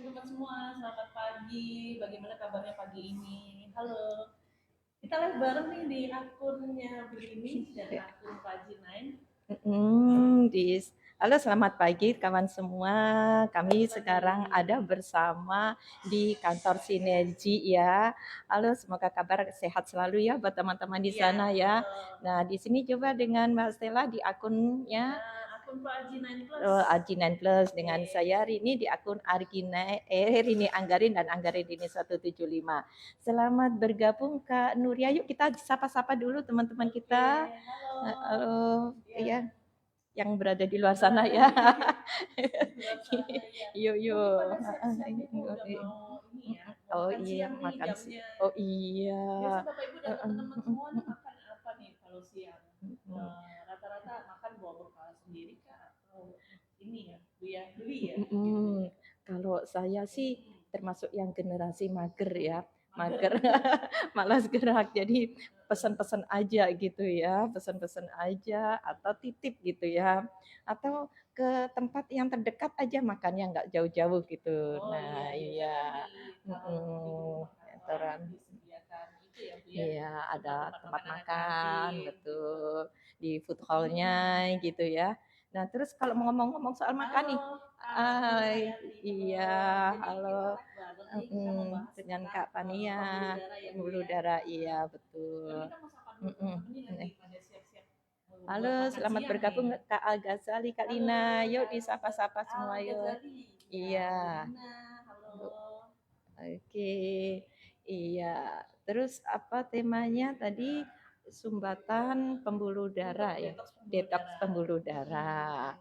teman-teman semua, selamat pagi. Bagaimana kabarnya pagi ini? Halo. Kita live bareng nih di akunnya Begini dan akun Pagi9. Halo, selamat pagi kawan semua. Kami sekarang ada bersama di kantor Sinergi ya. Halo, semoga kabar sehat selalu ya buat teman-teman di sana ya. Nah, di sini coba dengan Mbak Stella di akunnya Akun Pagi9 Plus. Argi9 Plus dengan saya Rini di akun Rini Anggarin dan Anggarin Rini 175. Selamat bergabung Kak Nuria. Yuk kita sapa-sapa dulu teman-teman kita. Halo. Iya. Yang berada di luar sana ya. Yuk. Oh iya, makan sih. Oh iya. Biasa Bapak Ibu dan teman-teman semua makan apa nih kalau siang? Rata-rata makan bawa bekal sendiri kah atau ini ya, beli ya? Kalau saya sih termasuk yang generasi mager ya. Mager, malas gerak. Jadi pesan-pesan aja gitu ya, pesan-pesan aja atau titip gitu ya. Atau ke tempat yang terdekat aja makannya nggak jauh-jauh gitu. Nah, iya. Restoran. Iya, ada tempat makan, betul. Di food hall-nya gitu ya. Nah, terus kalau mau ngomong-ngomong soal makan nih, iya, halo, dengan Kak Pania, pembuluh darah, iya betul. Halo, selamat bergabung Kak Al-Ghazali, Kak Lina. Yuk disapa-sapa semua yuk. Iya. Oke. Iya. Terus apa temanya tadi? Sumbatan pembuluh darah ya. Detox pembuluh darah.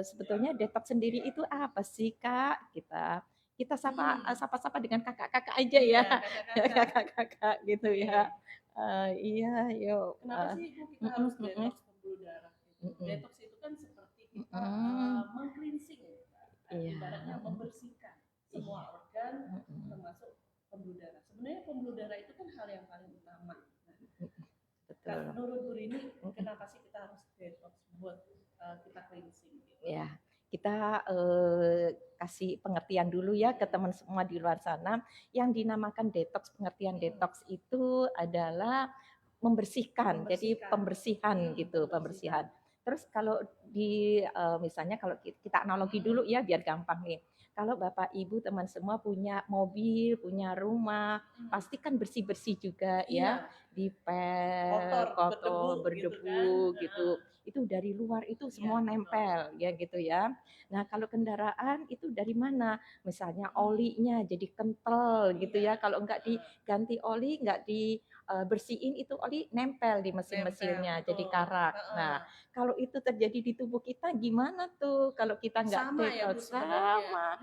Sebetulnya detox sendiri itu apa sih Kak? Kita sapa-sapa dengan kakak-kakak aja ya. Kakak-kakak gitu ya. Iya, yuk. Kenapa sih Ibu kita harus detox pembuluh darah? Detox itu kan seperti kita meng-cleansing, ibaratnya membersihkan semua organ termasuk pembuluh darah. Sebenarnya pembuluh darah itu kan hal yang paling utama. Betul. Menurut Bu Rini, kenapa sih kita harus detox buat kita cleansing? Ya, kita kasih pengertian dulu ya ke teman semua di luar sana. Yang dinamakan detox, pengertian detox itu adalah membersihkan. Jadi pembersihan gitu, pembersihan. Terus kalau di misalnya kalau kita analogi dulu ya biar gampang nih. Kalau Bapak Ibu teman semua punya mobil, punya rumah, pasti kan bersih-bersih juga ya, dipel, kotor, berdebu gitu. Itu dari luar itu semua nempel ya gitu ya. Nah, kalau kendaraan itu dari mana? Misalnya olinya jadi kental gitu ya. Kalau enggak diganti oli, enggak dibersihin itu oli nempel di mesin-mesinnya jadi karak. Nah, kalau itu terjadi di tubuh kita gimana tuh kalau kita enggak detox? Sama.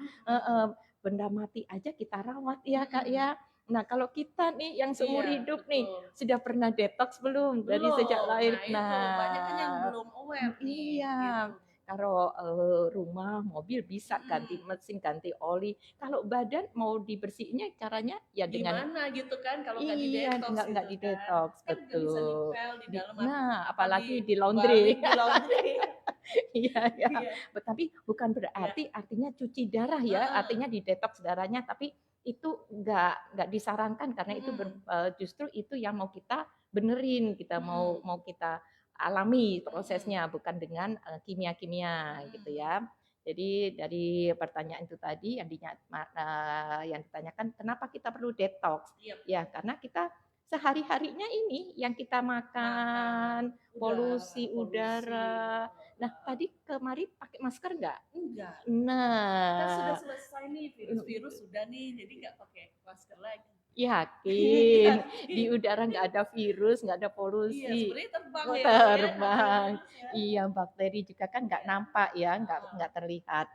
Benda mati aja kita rawat ya Kak ya. Nah, kalau kita nih yang seumur hidup nih sudah pernah detox belum dari sejak lahir? Nah, banyak kan yang belum aware nih. Iya. Kalau rumah, mobil bisa ganti mesin, ganti oli. Kalau badan mau dibersihinnya caranya ya dengan gimana gitu kan kalau nggak iya, di-detox nggak gitu di-detox, kan betul. bisa dipel di dalam Nah, apalagi di laundry. Iya, ya. Tapi bukan berarti artinya cuci darah ya, artinya di-detox darahnya, tapi itu nggak disarankan karena itu justru itu yang mau kita benerin, kita mau kita alami prosesnya, bukan dengan kimia-kimia gitu ya. Jadi dari pertanyaan itu tadi yang ditanyakan kenapa kita perlu detox? Ya karena kita sehari-harinya ini yang kita makan, polusi udara. Nah, tadi kemarin pakai masker nggak? Enggak. Nah, kan sudah selesai nih virus-virus sudah nih, jadi nggak pakai masker lagi. Yakin di udara nggak ada virus, nggak ada polusi. Iya, sebenarnya terbang ya. Terbang. Iya, bakteri juga kan nggak nampak ya, nggak terlihat.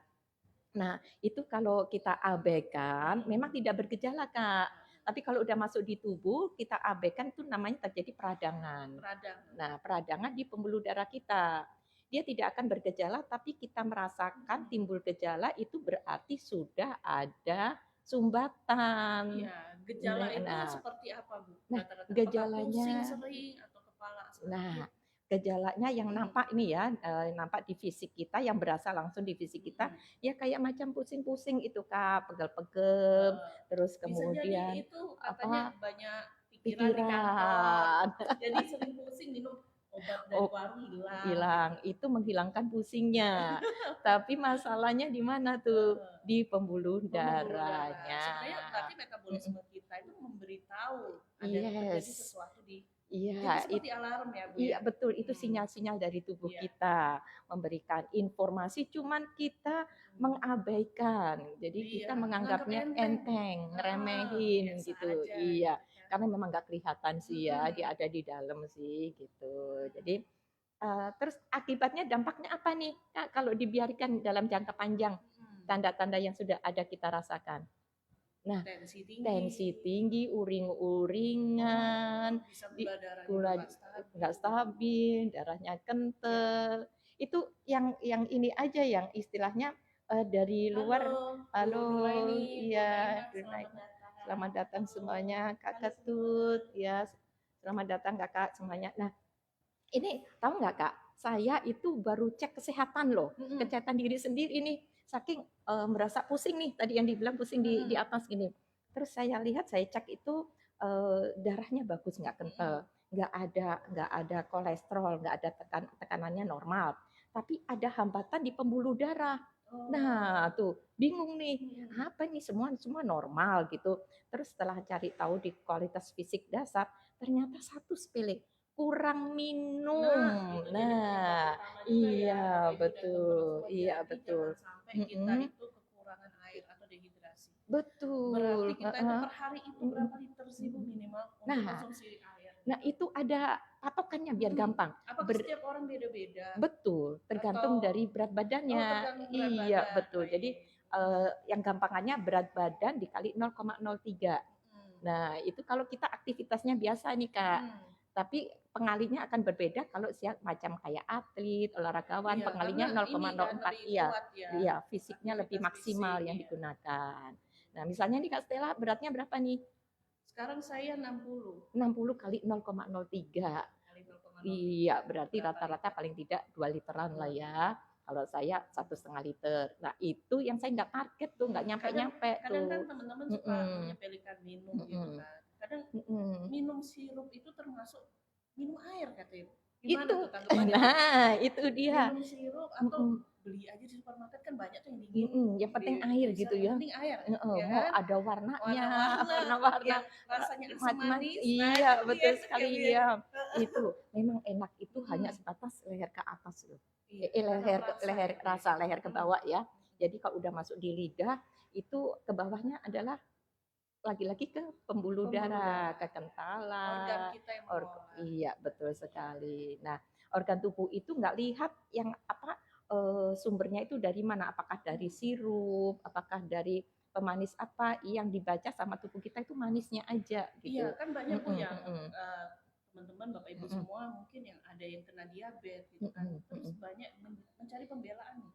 Nah, itu kalau kita abaikan, memang tidak bergejala Kak. Tapi kalau udah masuk di tubuh, kita abaikan itu namanya terjadi peradangan. Nah, peradangan di pembuluh darah kita. Dia tidak akan bergejala, tapi kita merasakan timbul gejala itu berarti sudah ada sumbatan. Iya, gejala itu seperti apa Bu? Nah, gejalanya. Pusing sering atau kepala sakit? Nah, gejalanya yang nampak ini ya, nampak di fisik kita, yang berasa langsung di fisik kita, ya kayak macam pusing-pusing itu Kak, pegel-pegel, terus Bisa jadi kemudian itu katanya apa, banyak pikiran di kantor, pikiran. jadi sering pusing, minum obat dari Oh, warung hilang hilang, gitu. itu menghilangkan pusingnya. Tapi masalahnya di mana tuh? Di pembuluh Pembuluh darah. darahnya. Sebenarnya berarti Mm-mm. metabolisme kita itu memberitahu ada terjadi Yes. sesuatu di, itu Iya, seperti alarm ya Bu iya ya. betul, itu sinyal-sinyal dari tubuh Iya. kita memberikan informasi, cuman kita mengabaikan. Jadi kita Iya, menganggap menganggapnya enteng. enteng, Heeh, ngeremehin biasa gitu. aja Iya, gitu kan. karena memang nggak kelihatan sih ya, dia Mm-mm. ada di dalam sih gitu. Jadi terus akibatnya dampaknya apa nih Kak, kalau dibiarkan dalam jangka panjang? Tanda-tanda yang sudah ada kita rasakan. Nah, Tensi tinggi, tensi tinggi, uring-uringan, bisa di gula darah juga gula nggak stabil, darahnya kental. Itu yang ini aja yang istilahnya dari luar. Halo, Bu Halo, Nuraini, Bu iya, Naimah, selamat Dunaina. datang. Selamat datang Halo, semuanya, Kak halo Ketut, semua. ya. Selamat datang Kakak semuanya. Nah, ini tahu nggak Kak, saya itu baru cek kesehatan loh, kesehatan diri sendiri nih, saking merasa pusing nih, tadi yang dibilang pusing di atas gini. Terus saya lihat, saya cek itu darahnya bagus, nggak kental, nggak ada kolesterol, nggak ada tekanannya normal, tapi ada hambatan di pembuluh darah. Nah, tuh bingung nih, apa nih, semua normal gitu. Terus setelah cari tahu di kualitas fisik dasar, ternyata satu sepele, kurang minum. Itu jadi penyebab Nah, utama juga ya, iya Bapak Ibu dan teman-teman betul, semua. iya Jadi jangan betul. sampai kita Mm-mm. itu kekurangan air atau dehidrasi. Berarti Betul. kita itu per hari itu berapa liter sih Bu minimal untuk Nah, konsumsi air? nah itu ada patokannya biar gampang. Apakah setiap orang beda-beda? Betul, tergantung Atau dari berat badannya. tergantung berat Iya, badan? betul. Jadi Baik. yang gampangannya berat badan dikali 0,03. Nah, itu kalau kita aktivitasnya biasa nih, Kak. Tapi pengalinya akan berbeda kalau siap macam kayak atlet, olahragawan, Iya, pengalinya karena ini kan 0,04. lebih Iya. kuat ya. Iya, fisiknya lebih Aktivitas maksimal fisik, yang iya. digunakan. Nah, misalnya nih Kak Stella beratnya berapa nih? Sekarang saya 60. 60 kali 0,03. Kali 0,03. Iya, berarti Berapa rata-rata liter? paling tidak 2 literan lah ya. Kalau saya 1,5 liter. Nah, itu yang saya nggak target tuh, nggak nyampe-nyampe Kadang kan tuh. teman-teman suka menyepelekan minum gitu kan. Kadang minum sirup itu termasuk minum air katanya. Gimana Itu, tuh tanggapannya? nah itu dia. Minum sirup atau beli aja di supermarket kan banyak tuh yang dingin. Yang penting air gitu ya. Penting air, ya Mau kan? ada warnanya, Warna-warna, warna-warna, yang rasanya asam macam-macam. manis. Iya, Nah, betul itu sekali dia. ya. Itu memang enak itu hanya sebatas leher ke atas loh. Leher rasa leher ke bawah ya. Jadi kalau udah masuk di lidah itu ke bawahnya adalah lagi-lagi ke pembuluh darah, kekentalan. Organ kita yang iya, betul sekali. Nah, organ tubuh itu nggak lihat yang apa sumbernya itu dari mana, apakah dari sirup, apakah dari pemanis apa, yang dibaca sama tubuh kita itu manisnya aja gitu. Iya, kan banyak Bu yang teman-teman Bapak Ibu semua mungkin yang ada yang kena diabetes gitu kan. Terus banyak mencari pembelaan nih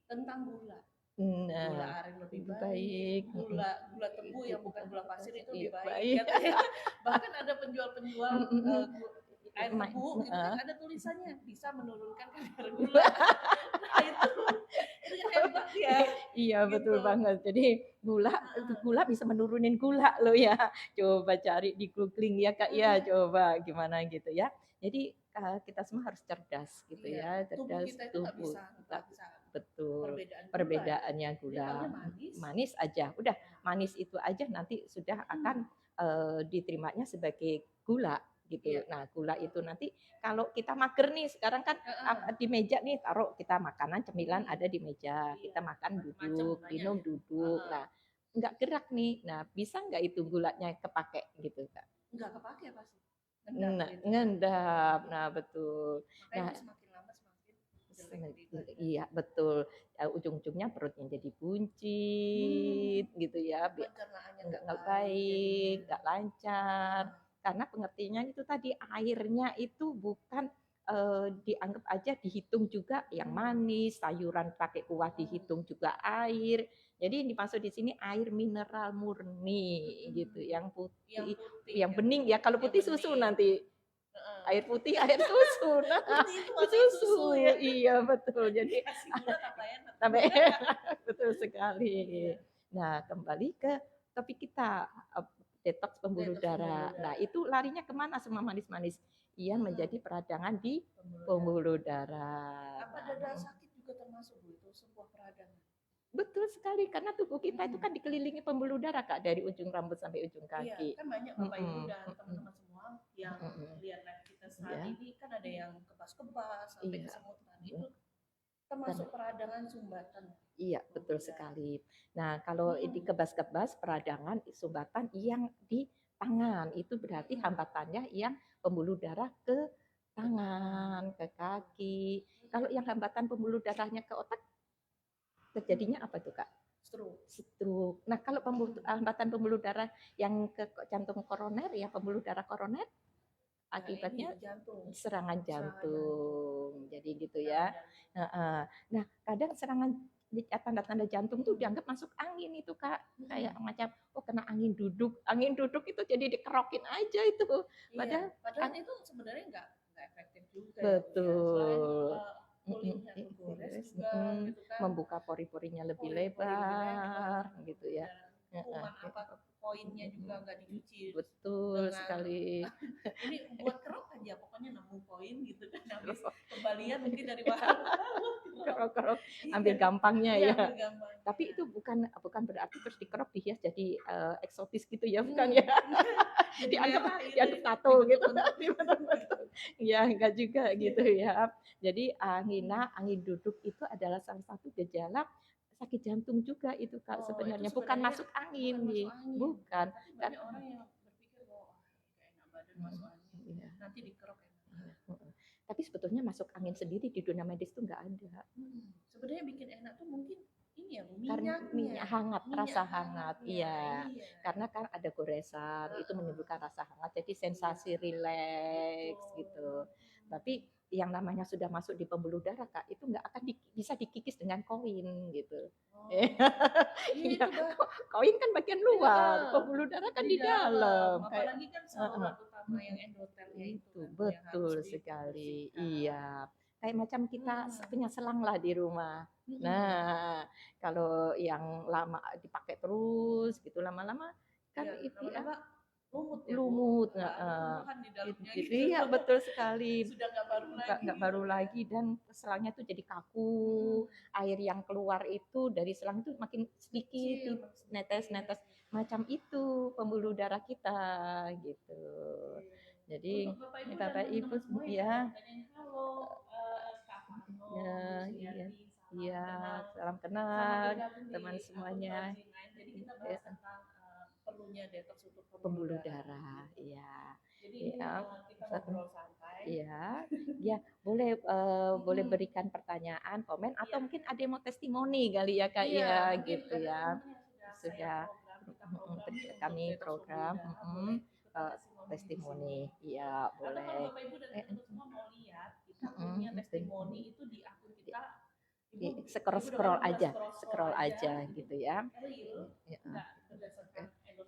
tentang gula. Gula aren lebih baik, gula tebu yang bukan gula pasir itu lebih baik. Bahkan ada penjual-penjual air tebu itu kan ada tulisannya bisa menurunkan kadar gula. Nah, itu hebat ya. Iya betul banget. Jadi gula bisa menurunin gula loh ya. Coba cari di googling ya Kak ya, coba gimana gitu ya. Jadi kita semua harus cerdas gitu ya, cerdas tubuh kita. Betul. Perbedaannya gula manis aja. Udah manis itu aja nanti sudah akan diterimanya sebagai gula gitu. Nah, gula itu nanti kalau kita mager nih, sekarang kan di meja nih taruh kita makanan cemilan ada di meja, kita makan duduk, minum duduk. Nah, nggak gerak nih. Nah, bisa nggak itu gulanya kepake gitu Kak? Nggak kepake pasti. Ngendap. Nah, betul. Makanya nah, semakin lama semakin iya betul. Ujung-ujungnya perutnya jadi buncit gitu ya, nggak baik, nggak lancar. Karena pengertiannya itu tadi airnya itu bukan dianggap aja dihitung juga yang manis, sayuran pakai kuah dihitung juga air. Jadi yang dimaksud di sini air mineral murni gitu, yang putih, yang bening ya. Kalau putih susu nanti air putih, air susu. Nah, Putih itu warnanya susu ya. Iya betul. Jadi Kasih gula tambah enak. sampai betul sekali. Nah, kembali ke topik kita, detox pembuluh darah. Nah, itu larinya kemana semua manis-manis? Ia menjadi peradangan di pembuluh darah. Apa dada sakit juga termasuk Bu, itu sebuah peradangan? Betul sekali, karena tubuh kita itu kan dikelilingi pembuluh darah, Kak, dari ujung rambut sampai ujung kaki. Iya, kan banyak Bapak Ibu dan teman-teman semua yang lihat live kita saat ini, kan ada yang kebas-kebas sampai kesemutan. Itu termasuk peradangan sumbatan. Iya, betul sekali. Nah, kalau di kebas-kebas, peradangan sumbatan yang di tangan, itu berarti hambatannya yang pembuluh darah ke tangan, ke kaki. Kalau yang hambatan pembuluh darahnya ke otak, terjadinya apa tuh, Kak? Stroke. Nah, kalau hambatan pembuluh darah yang ke jantung koroner, ya pembuluh darah koroner, akibatnya serangan jantung. Jadi gitu ya. Nah, kadang serangan tanda-tanda jantung tuh dianggap masuk angin itu, Kak. Kayak macam kena angin duduk. Angin duduk itu jadi dikerokin aja itu. Padahal itu sebenarnya enggak efektif juga. Betul. Kulitnya kegores juga, gitu kan. Membuka pori-porinya lebih lebar, gitu ya. Kuman apa poinnya juga nggak dicuci. Betul sekali. Ini buat kerok aja, pokoknya nemu poin gitu kan. Habis kembalian mungkin dari mana? Kerok, ambil gampangnya ya. Tapi itu bukan berarti terus dikerok dihias jadi eksotis gitu ya, bukan ya. dianggap tato gitu. Ya, enggak juga gitu ya. Jadi angin duduk itu adalah salah satu gejala sakit jantung juga itu, Kak, sebenarnya. Bukan masuk angin, bukan. Kan orang yang berpikir bahwa enak badan masuk angin, nanti dikerok enak. Tapi sebetulnya masuk angin sendiri di dunia medis itu enggak ada. Sebenarnya bikin enak tuh mungkin ini ya, minyak hangat, rasa hangat. Iya. Karena kan ada goresan, itu menimbulkan rasa hangat, jadi sensasi rileks gitu. Tapi yang namanya sudah masuk di pembuluh darah, Kak, itu nggak akan bisa dikikis dengan koin gitu. Koin kan bagian luar, pembuluh darah kan di dalam. Apalagi kan saluran utama yang endotelnya itu. Betul sekali. Iya. Kayak macam kita punya selang lah di rumah. Nah, kalau yang lama dipakai terus gitu, lama-lama kan itu ya lumut. Iya, betul sekali. Sudah nggak baru lagi dan selangnya tuh jadi kaku. Air yang keluar itu dari selang itu makin sedikit, netes macam itu pembuluh darah kita gitu. Jadi Bapak Ibu ya. Iya, salam kenal teman semuanya. Jadi kita bahas tentang perlunya detox untuk pembuluh darah. Iya. Jadi kita ngobrol santai. Iya. Ya, boleh berikan pertanyaan, komen atau mungkin ada yang mau testimoni kali ya, Kak, ya gitu ya. Sudah kami program testimoni. Iya, boleh. Kalau Bapak Ibu dan teman-teman semua mau lihat, kita punya testimoni itu di akun kita. Scroll aja gitu ya.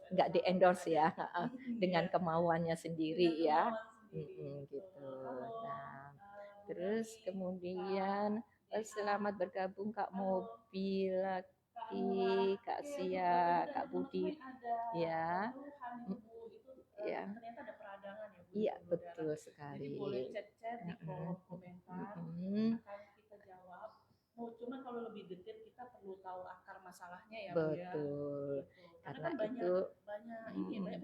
Nggak di endorse ya, dengan kemauannya sendiri ya, gitu. Nah, terus kemudian selamat bergabung Kak Mobil, Kak Sia, Kak Budi, ya, ya, ternyata ada peradangan ya Bu. Iya betul sekali. Jadi boleh chat di kolom komentar, akan kita jawab. Cuman kalau lebih detail kita perlu tahu akar masalahnya ya Bu ya. Betul. Karena kan banyak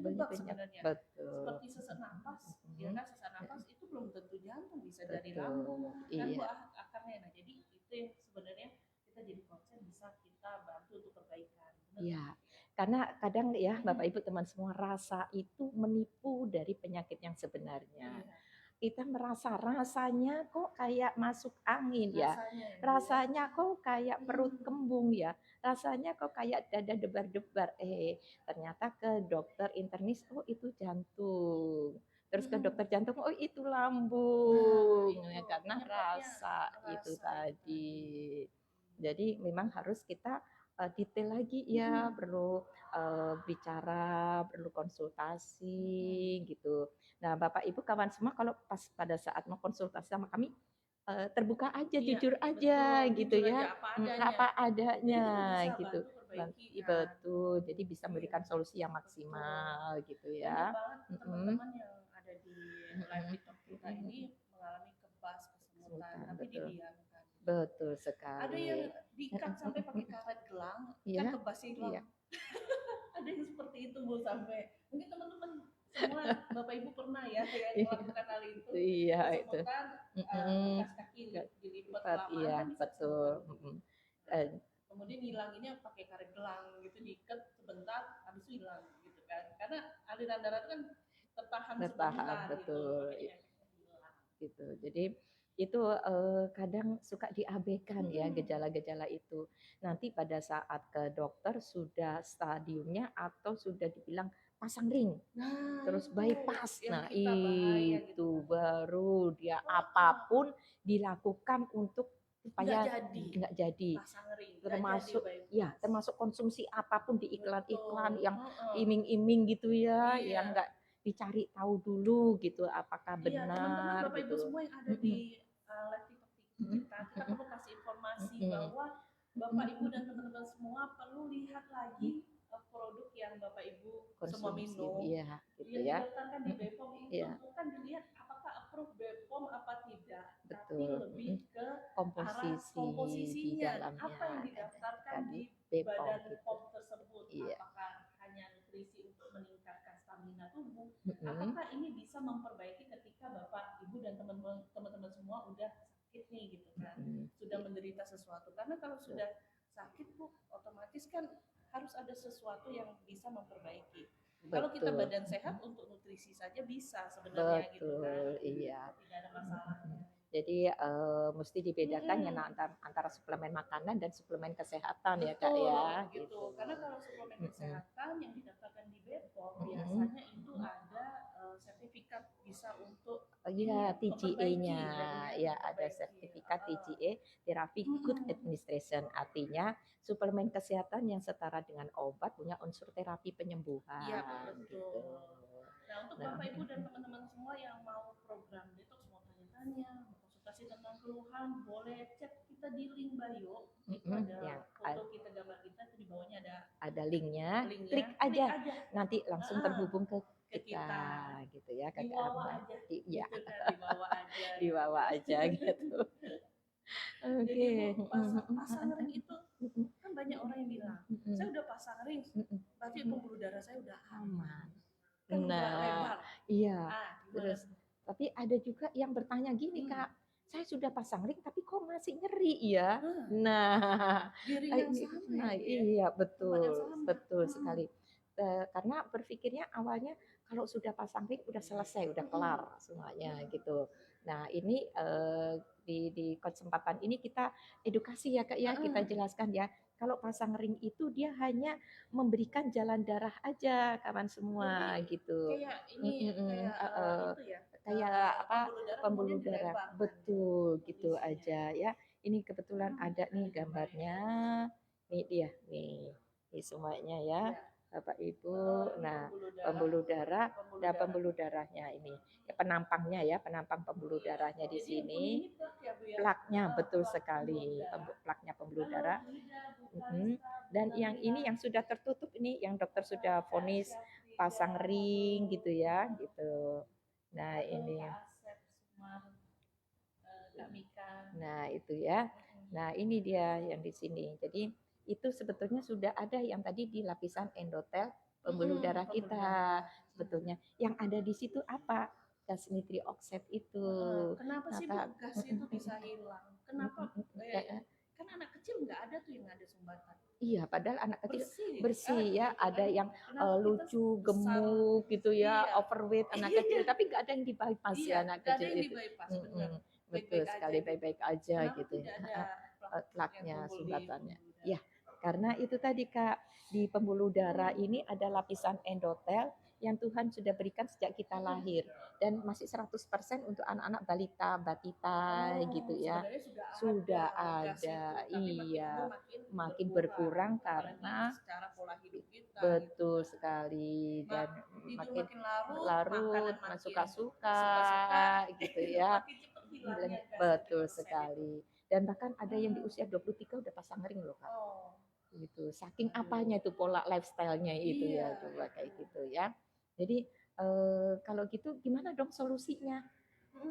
penyebab sebenarnya. Betul. Seperti sesak napas, ya kan sesak napas itu belum tentu jantung, bisa dari lambung. Kan Bu akarnya. Nah, jadi itu yang sebenarnya kita jadi concern bisa kita bantu untuk perbaikan. Iya. Karena kadang ya Bapak Ibu teman semua, rasa itu menipu dari penyakit yang sebenarnya. Kita merasa rasanya kok kayak masuk angin ya, rasanya kok kayak perut kembung ya, rasanya kok kayak dada debar-debar. Ternyata ke dokter internis, oh itu jantung. Terus ke dokter jantung, oh itu lambung. Ya, karena rasa itu tadi. Jadi memang harus kita detail lagi ya, perlu bicara, perlu konsultasi gitu. Nah, Bapak Ibu kawan semua kalau pas pada saat mau konsultasi sama kami terbuka aja, Iya, jujur aja betul, gitu jujur ya, aja apa adanya. apa Jadi kita adanya bisa gitu. bantu perbaiki kan. Betul, jadi bisa Iya, memberikan solusi yang betul. maksimal gitu Banyak ya. banget teman-teman yang ada di live TikTok kita Mm-mm. ini mengalami kebas, kesemutan, Kesemutan, tapi betul. didiamkan. Betul Ada yang sekali. diikat sampai pakai karet gelang, kan Iya, kebasnya hilang. iya. Ada yang seperti itu Bu sampai. Mungkin teman-teman semua Bapak Ibu pernah ya yang melakukan hal itu. Iya itu. Kesemutan bekas kaki dilipat kelamaan Iya, kan bisa betul. kesemutan. Eh, Kemudian hilanginnya pakai karet gelang gitu, diikat sebentar habis itu hilang gitu kan. Karena aliran darah itu kan tertahan sebentar betul. gitu. Makanya hilang. Gitu. Jadi itu kadang suka diabaikan ya gejala-gejala itu. Nanti pada saat ke dokter sudah stadiumnya atau sudah dibilang pasang ring, Nah, terus itu bypass. yang Nah, kita bahaya gitu itu kan. baru dia apapun dilakukan untuk supaya nggak jadi. Pasang ring, Termasuk nggak jadi ya, termasuk konsumsi apapun di iklan-iklan yang Betul. iming-iming gitu ya, Iya. yang nggak dicari tahu dulu gitu apakah Iya, teman-teman benar Bapak Ibu gitu. semua yang ada di live TikTok kita perlu kasih informasi bahwa Bapak Ibu dan teman-teman semua perlu lihat lagi produk yang Bapak Ibu semua Konsumsi, minum. iya, gitu Yang ya. didaftarkan di BPOM itu Iya. bukan dilihat apakah approve BPOM apa tidak, tapi Betul. lebih ke Komposisinya di dalamnya. Apa yang ada didaftarkan di BPOM badan gitu. POM tersebut, Iya. apakah hanya nutrisi untuk meningkatkan stamina tubuh, apakah ini bisa memperbaiki ketika Bapak, Ibu dan teman-teman semua udah sakit nih gitu kan, sudah menderita sesuatu. Karena kalau sudah sakit Bu, otomatis kan harus ada sesuatu yang bisa memperbaiki. Kalau kita badan sehat untuk nutrisi saja bisa sebenarnya gitu kan. Iya. Tidak ada masalahnya. Jadi mesti dibedakan ya antara suplemen makanan dan suplemen kesehatan ya Kak ya. Gitu. Karena kalau suplemen kesehatan yang didaftarkan di BPOM biasanya itu ada sertifikat bisa untuk TGA-nya ya ada sertifikat TGA Therapy Good Administration, artinya suplemen kesehatan yang setara dengan obat punya unsur terapi penyembuhan. Iya betul. Gitu. Nah untuk Bapak Ibu dan teman-teman semua yang mau program detox, mau tanya-tanya, mau konsultasi tentang keluhan, boleh cek kita di link bio. Itu ada foto kita, gambar kita, itu di bawahnya ada linknya. Klik aja, nanti langsung terhubung ke kita gitu ya, ke dibawa aja, iya. gitu kan, dibawa aja, dibawa aja gitu. Jadi Bu, pasang ring itu kan banyak orang yang bilang, saya udah pasang ring, berarti pembuluh darah saya udah aman. Kan udah lebar. Iya. Terus tapi ada juga yang bertanya gini Kak, saya sudah pasang ring tapi kok masih nyeri ya? Nah, iya betul sekali. Karena berpikirnya awalnya kalau sudah pasang ring udah selesai, udah kelar semuanya gitu. Nah ini di kesempatan ini kita edukasi ya Kak ya, kita jelaskan ya. Kalau pasang ring itu dia hanya memberikan jalan darah aja kawan semua gitu. Kayak ini kayak apa pembuluh darah, betul gitu aja ya. Ini kebetulan ada nih gambarnya, nih dia nih semuanya ya Bapak Ibu. Nah pembuluh darahnya ini penampangnya ya, penampang pembuluh darahnya di sini. Plaknya betul sekali, plaknya pembuluh darah. Dan yang ini yang sudah tertutup ini, yang dokter sudah vonis pasang ring gitu ya, gitu. Nah ini, nah itu ya. Nah ini dia yang di sini. Jadi itu sebetulnya sudah ada yang tadi di lapisan endotel pembuluh darah kita sebetulnya. Yang ada di situ apa? Gas nitrioksida itu. Kenapa sih gas itu bisa hilang? Kenapa? Kan anak kecil nggak ada tuh yang ada sumbatan. Iya, padahal anak kecil bersih ya, ada yang lucu, gemuk gitu ya, overweight anak kecil, tapi nggak ada yang di bypass ya anak kecil itu. Betul sekali, baik-baik aja gitu ya. Plaknya, sumbatannya. Ya, Karena itu tadi Kak, di pembuluh darah ini ada lapisan endotel yang Tuhan sudah berikan sejak kita lahir dan masih 100% untuk anak-anak balita, batita gitu ya. Sebenarnya Sudah gas itu, ada, tapi makin umur iya, makin makin berkurang, berkurang apalagi karena secara pola hidup kita gitu betul kan. sekali dan Tidur makin makin larut, larut, makanan makin suka-suka suka-suka, gitu ya. makin cepat hilangnya gas yang Betul dipersen itu. sekali. Dan bahkan ada yang di usia 23 udah pasang ring loh Kak. Oh, Gitu. Saking apanya itu pola lifestyle-nya itu ya iya coba kayak itu. gitu ya. Jadi kalau gitu gimana dong solusinya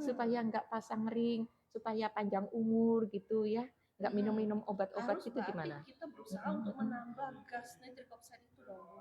supaya nggak pasang ring, supaya panjang umur gitu ya, nggak minum-minum obat-obat Harus itu berarti gimana? kita berusaha untuk menambah gas nitric oxide itu dong.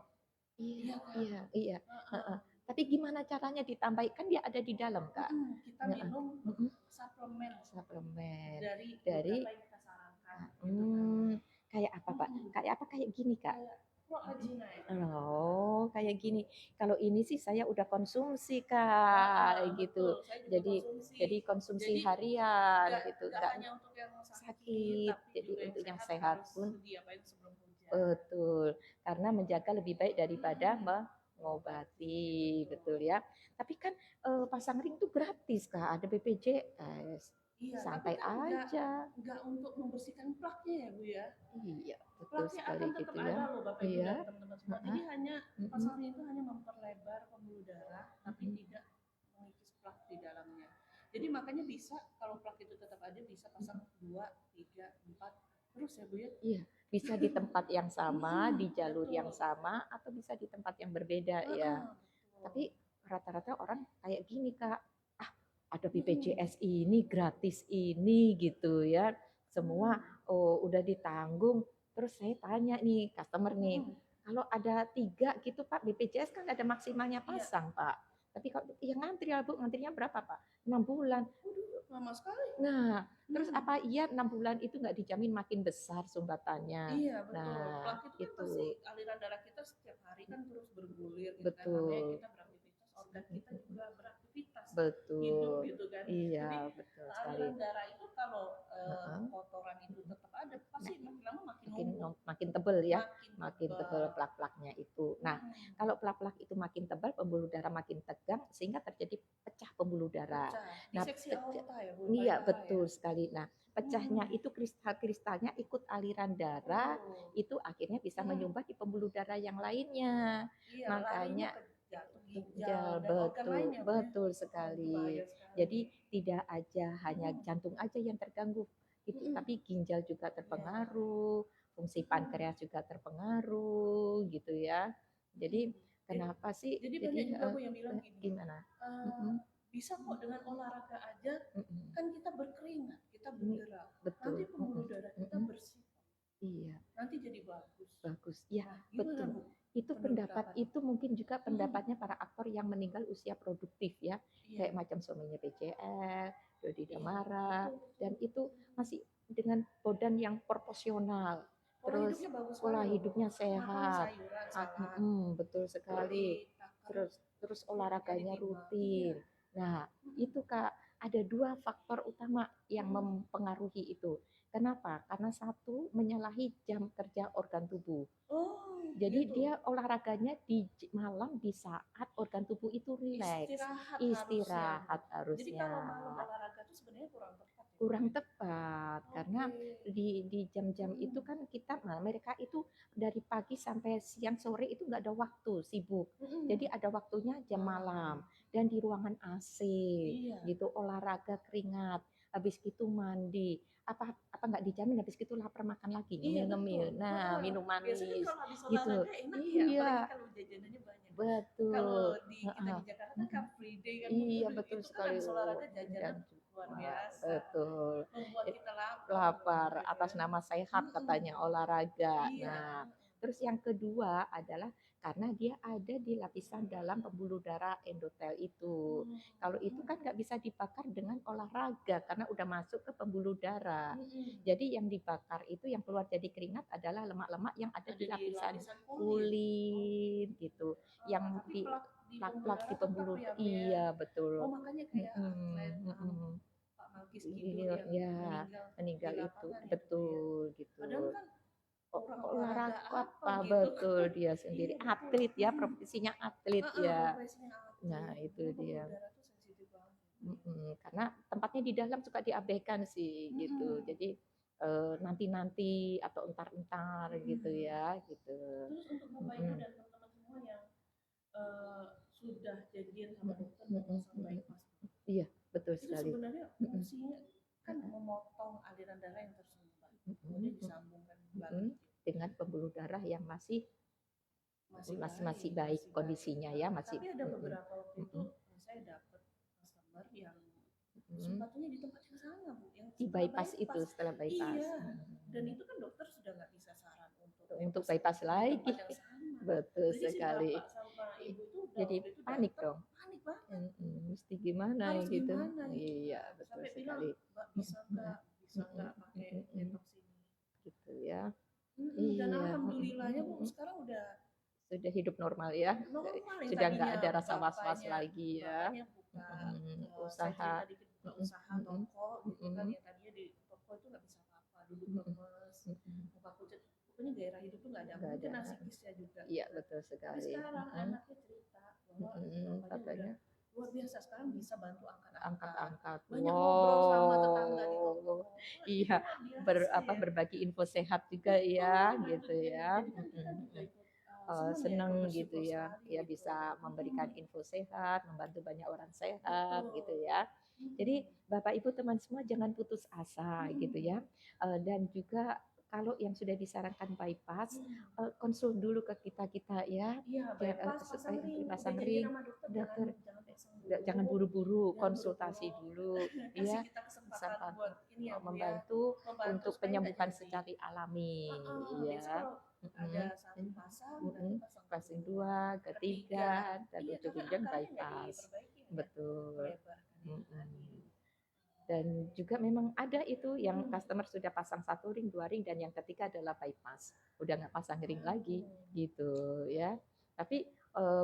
Iya, Iya kan? iya, iya. Heeh. Tapi gimana caranya ditambahkan? Kan dia ada di dalam Kak. Kita minum suplemen Suplemen dari dari beberapa yang kita sarankan gitu kan. kayak apa Pak? Kayak apa kayak gini Kak? Kayak proaginine. Oh, kayak gini. Kalau ini sih saya udah konsumsi Kak, gitu. Betul, saya juga Jadi konsumsi. konsumsi Jadi harian nggak gitu, nggak nggak hanya untuk yang sakit, sakit. tapi Jadi juga yang untuk yang sehat sehat harus pun diapain sebelum hujan. betul. Karena menjaga lebih baik daripada mengobati, betul ya. Tapi kan pasang ring itu gratis Kak, ada BPJS. Iya, Santai tapi kan aja. nggak untuk membersihkan plaknya ya Bu ya. Iya, betul Plaknya sekali akan gitu tetap ya. ada loh Bapak Ibu Iya. dan teman-teman semua. Jadi hanya pasangnya itu hanya memperlebar pembuluh darah, tapi tidak mengikis plak di dalamnya. Jadi makanya bisa kalau plak itu tetap ada bisa pasang 2, 3, 4 terus ya Bu ya. Iya, bisa di tempat yang sama, di jalur yang sama, atau bisa di tempat yang berbeda ya. Tapi rata-rata orang kayak gini Kak, ah ada BPJS ini, gratis ini gitu ya. Semua udah ditanggung. Terus saya tanya nih customer nih, kalau ada 3 gitu Pak, BPJS kan ada maksimalnya pasang Pak. Tapi kalau yang ngantri ya Bu, ngantrinya berapa Pak? 6 bulan. Lama sekali. Nah, terus apa iya 6 bulan itu nggak dijamin makin besar sumbatannya? Iya betul. Nah, Plak itu kan pasti aliran darah kita setiap hari kan terus bergulir gitu kan. Namanya kita beraktivitas, organ kita juga beraktivitas. Betul. Hidup gitu kan. Iya, jadi betul sekali. aliran darah itu kalau kotoran itu tetap ada pasti makin lama makin tebel ya. Makin tebel plak-plaknya itu. Nah, kalau plak-plak itu makin tebal, pembuluh darah makin tegang sehingga terjadi pecah pembuluh darah. Nah, iya betul sekali. Nah, pecahnya itu kristal-kristalnya ikut aliran darah, itu akhirnya bisa menyumbat di pembuluh darah yang lainnya. Iya, makanya ginjal betul sekali. Jadi tidak aja hanya jantung aja yang terganggu, gitu, tapi ginjal juga terpengaruh, fungsi pankreas juga terpengaruh, gitu ya. Jadi kenapa sih? Jadi banyak juga Bu yang bilang gini. Gimana? Bisa kok dengan olahraga aja, kan kita berkeringat, kita bergerak. Betul. Nanti pembuluh darah kita bersih. Iya. Nanti jadi bagus. Bagus. Ya, betul. Bu? Itu pendapat itu mungkin juga pendapatnya para aktor yang meninggal usia produktif ya. Kayak macam suaminya PCL, Dodi Damara, dan itu masih dengan badan yang proporsional. Terus pola hidupnya sehat. Betul sekali. Terus olahraganya rutin. Nah, itu Kak, ada 2 faktor utama yang mempengaruhi itu. Kenapa? Karena satu menyalahi jam kerja organ tubuh. Jadi gitu. Dia olahraganya di malam di saat organ tubuh itu rileks, istirahat harusnya. Jadi kalau malam olahraga itu sebenarnya kurang tepat. Kurang tepat karena di jam-jam itu kan kita, mereka itu dari pagi sampai siang sore itu nggak ada waktu sibuk. Jadi ada waktunya jam malam dan di ruangan AC, gitu olahraga keringat, habis itu mandi. Apa nggak dijamin habis itu lapar makan lagi ngemil. Nah, minum manis gitu. Iya. Kalau jajanannya banyak. Betul. Kalau kita di Jakarta kan Car Free Day kan. Iya, betul sekali. Kan olahraga jajanan luar biasa. Betul. Membuat kita lapar atas nama sehat katanya olahraga. Nah, terus yang kedua adalah karena dia ada di lapisan dalam pembuluh darah endotel itu. Kalau itu kan nggak bisa dibakar dengan olahraga karena udah masuk ke pembuluh darah. Jadi yang dibakar itu yang keluar jadi keringat adalah lemak-lemak yang ada di lapisan kulit gitu. Yang di plak-plak di pembuluh. Iya, betul. Makanya kayak Malkis Kidul yang meninggal itu betul gitu. Padahal kan orang olahraga olahraga apa apa, gitu. betul dia sendiri Iya betul. atlet ya, profesinya atlet ya. Profesinya Nah atlet. itu Memang pembuluh dia. darah tuh sensitif banget gitu ya. Karena tempatnya di dalam suka diabaikan sih gitu. Mm-mm. Jadi nanti-nanti atau entar-entar gitu ya gitu. Terus untuk Bapak Ibu dan teman-teman semua yang sudah janjian sama dokter mau pasang bypass, Iya, betul itu sekali. sebenarnya fungsinya kan memotong aliran darah yang tersumbat, kemudian disambungkan kembali dengan pembuluh darah yang masih masih baik kondisinya ya, Nah, masih. tapi ada beberapa waktu itu saya dapat customer yang sumbatunya di tempat yang sama Bu, yang di setelah bypass itu, setelah bypass. Iya, dan itu kan dokter sudah nggak bisa saran untuk bypass di lagi. tempat yang sama. Betul Jadi si sekali. bapak sama ibu itu Jadi waktu itu panik datang, dong. panik banget. Mesti gimana Harus gitu. gimana gitu. Iya, betul Sampai sekali. bilang, Mbak bisa nggak pakai detox ini? Gitu ya. Dan Iya. alhamdulillahnya Bu sekarang udah hidup normal ya. normal. Sudah nggak ada rasa was-was lagi ya. Bapaknya buka usaha. tadi buka usaha toko gitu kan, yang tadinya di toko itu nggak bisa apa-apa, duduk lemes, muka pucat, pokoknya gairah hidup tuh nggak ada. Mungkin psikisnya juga. Iya betul sekali. Tapi sekarang anaknya cerita bahwa bapaknya udah luar biasa, sekarang bisa bantu angkat-angkat. Banyak ngobrol sama tetangga di toko. Iya, berbagi info sehat juga ya, gitu ya. Jadi kan kita juga ikut senang gitu ya, ya bisa memberikan info sehat, membantu banyak orang sehat gitu ya. Jadi Bapak Ibu teman semua jangan putus asa gitu ya. Dan juga kalau yang sudah disarankan bypass, konsul dulu ke kita ya. Iya, bypass, pasang ring, dokter jangan buru-buru, konsultasi dulu ya. Kita kesempatan buat ini ya, membantu untuk penyembuhan secara alami ya. Ada satu pasang dua, ketiga, dan ujung-ujung bypass. Betul. Dan juga memang ada itu yang customer sudah pasang 1 ring, 2 ring, dan yang ketiga adalah bypass. Udah nggak pasang ring lagi gitu ya. Tapi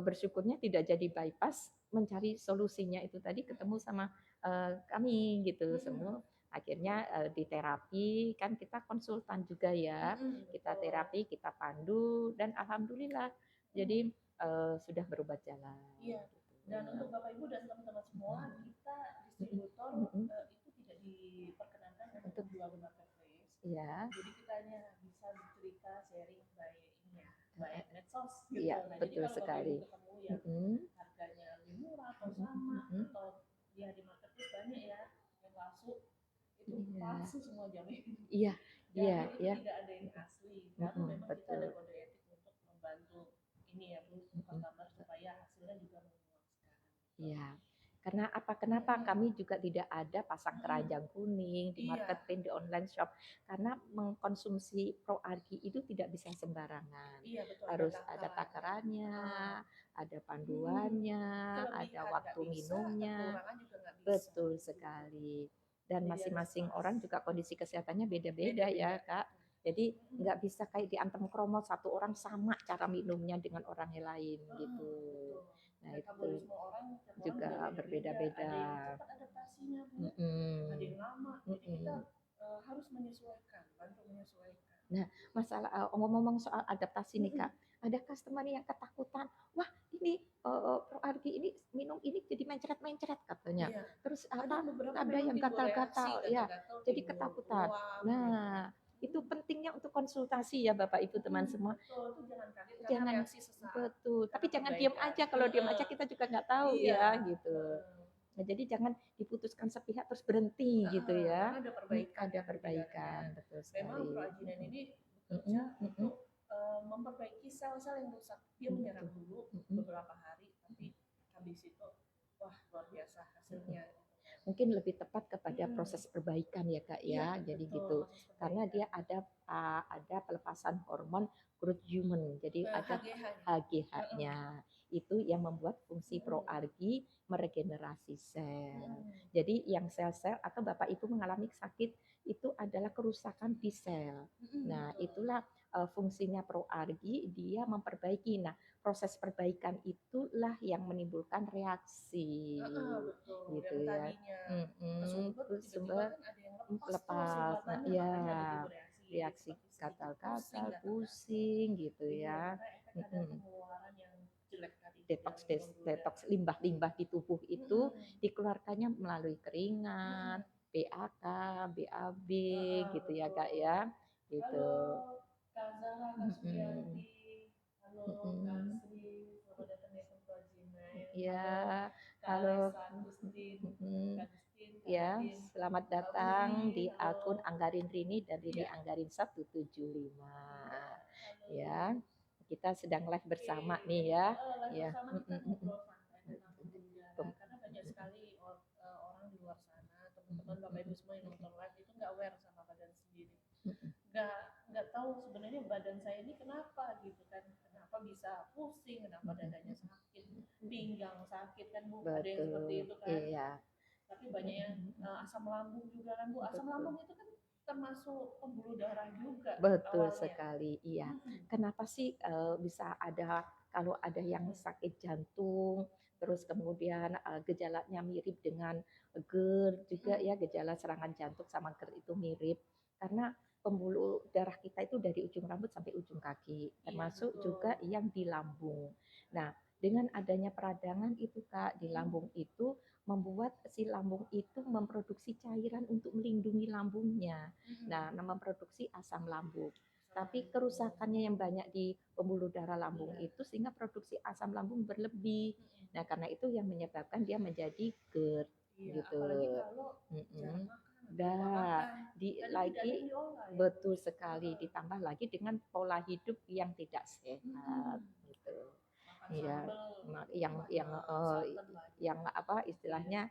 bersyukurnya tidak jadi bypass, mencari solusinya itu tadi ketemu sama kami gitu semua. Akhirnya di terapi kan kita konsultan juga ya. Kita terapi, kita pandu, dan alhamdulillah jadi sudah berubah jalan. Iya. Dan untuk Bapak Ibu dan teman-teman semua, kita distributor itu tidak diperkenankan untuk jual di marketplace. Iya. Jadi kita hanya bisa bercerita, sharing by ini ya, by medsos gitu. Iya, betul jadi sekali. Kalau ketemu yang harganya lebih murah atau sama, atau dia di marketplace banyak ya yang palsu, itu palsu semua jamin. Iya, iya. Tidak ada yang asli. Karena memang kita ada kode etik untuk membantu ini ya Bu, customer supaya hasilnya juga memuaskan. Iya. Kenapa kami juga tidak ada pasang keranjang kuning di marketplace, di online shop, karena mengkonsumsi ProArgi itu tidak bisa sembarangan. Iya, betul, harus ada takarannya, ada panduannya, ada waktu minumnya. Betul sekali. Dan masing-masing orang juga kondisi kesehatannya beda-beda ya Kak. Jadi nggak bisa kayak diantem kromo satu orang sama cara minumnya dengan orang yang lain gitu. Nah itu juga berbeda-beda. Ada yang cepat adaptasinya, ada yang lama. Jadi kita harus menyesuaikan, bantu menyesuaikan. Nah, masalah ngomong-ngomong soal adaptasi nih Kak, ada customer yang ketakutan, wah ini ProArgi ini minum ini jadi mencret-mencret katanya. Iya. Terus ada yang gatal-gatal ya, jadi ketakutan. Nah, itu pentingnya untuk konsultasi ya Bapak Ibu teman semua. Betul, jangan kaget, jangan betul, tapi jangan diam aja. Kalau diam aja kita juga nggak tahu ya gitu. Nah, jadi jangan diputuskan sepihak terus berhenti gitu ya. Ada perbaikan, betul sekali. Memang ProArginan ini bekerja untuk memperbaiki sel-sel yang rusak. Dia menyerang dulu beberapa hari, tapi habis itu wah luar biasa hasilnya. Mungkin lebih tepat kepada proses perbaikan ya Kak ya. Jadi gitu. Karena dia ada pelepasan hormon growth hormone. Jadi ada HGH-nya. Itu yang membuat fungsi ProArgi meregenerasi sel. Jadi yang sel-sel atau Bapak Ibu mengalami sakit itu adalah kerusakan di sel. Nah, itulah fungsinya ProArgi, dia memperbaiki. Nah, proses perbaikan itulah yang menimbulkan reaksi. Gitu ya. Sumber lepas. Nah, ya. reaksi seperti sedikit pusing gatal-gatal, katakan. pusing gitu Jadi ya ya. karena efek ada pengeluaran yang jelek tadi Detox dari pembuluh detox darah. limbah-limbah di tubuh itu Mm-mm. dikeluarkannya melalui keringat, Mm-mm. PAK, BAB gitu ya Kak Betul. ya. Gitu. Halo Kak Zara, Kak Mm-mm. Sugianti, halo Kak Mm-mm. Sri, selamat datang di Tempat Gmail. Ya, Halo Kak halo. Alesa, Gustin, Mm-mm. Kak Gustin, Kak Ya, Nadine, selamat Kak datang Uli, di akun halo. Anggarin Rini dan Rini Iya, Anggarin 175. iya, halo. Ya, kita sedang live Oke, bersama nih ya. live Ya. bersama kita ngobrol santai tentang pembuluh darah Pem- karena banyak sekali orang di luar sana, teman-teman Bapak Ibu semua yang nonton live itu nggak aware sama badan sendiri. Nggak tahu sebenarnya badan saya ini kenapa gitu kan, kenapa bisa pusing, kenapa dadanya sakit, pinggang sakit kan Bu, ada yang seperti Betul, itu kan. iya. Tapi banyak yang asam lambung juga kan Bu, asam Betul. lambung itu kan termasuk pembuluh darah juga Betul awalnya. sekali, iya. Kenapa sih bisa ada kalau ada yang sakit jantung, terus kemudian gejalanya mirip dengan GERD juga ya, gejala serangan jantung sama GERD itu mirip. Karena pembuluh darah kita itu dari ujung rambut sampai ujung kaki, termasuk juga yang di lambung. Nah, dengan adanya peradangan itu Kak, di lambung itu membuat si lambung itu memproduksi cairan untuk melindungi lambungnya. Nah, memproduksi asam lambung. Tapi kerusakannya yang banyak di pembuluh darah lambung itu sehingga produksi asam lambung berlebih. Nah, karena itu yang menyebabkan dia menjadi GERD gitu. Apalagi kalau jarang makan, lagi betul sekali, ditambah lagi dengan pola hidup yang tidak sehat gitu. Iya, yang apa istilahnya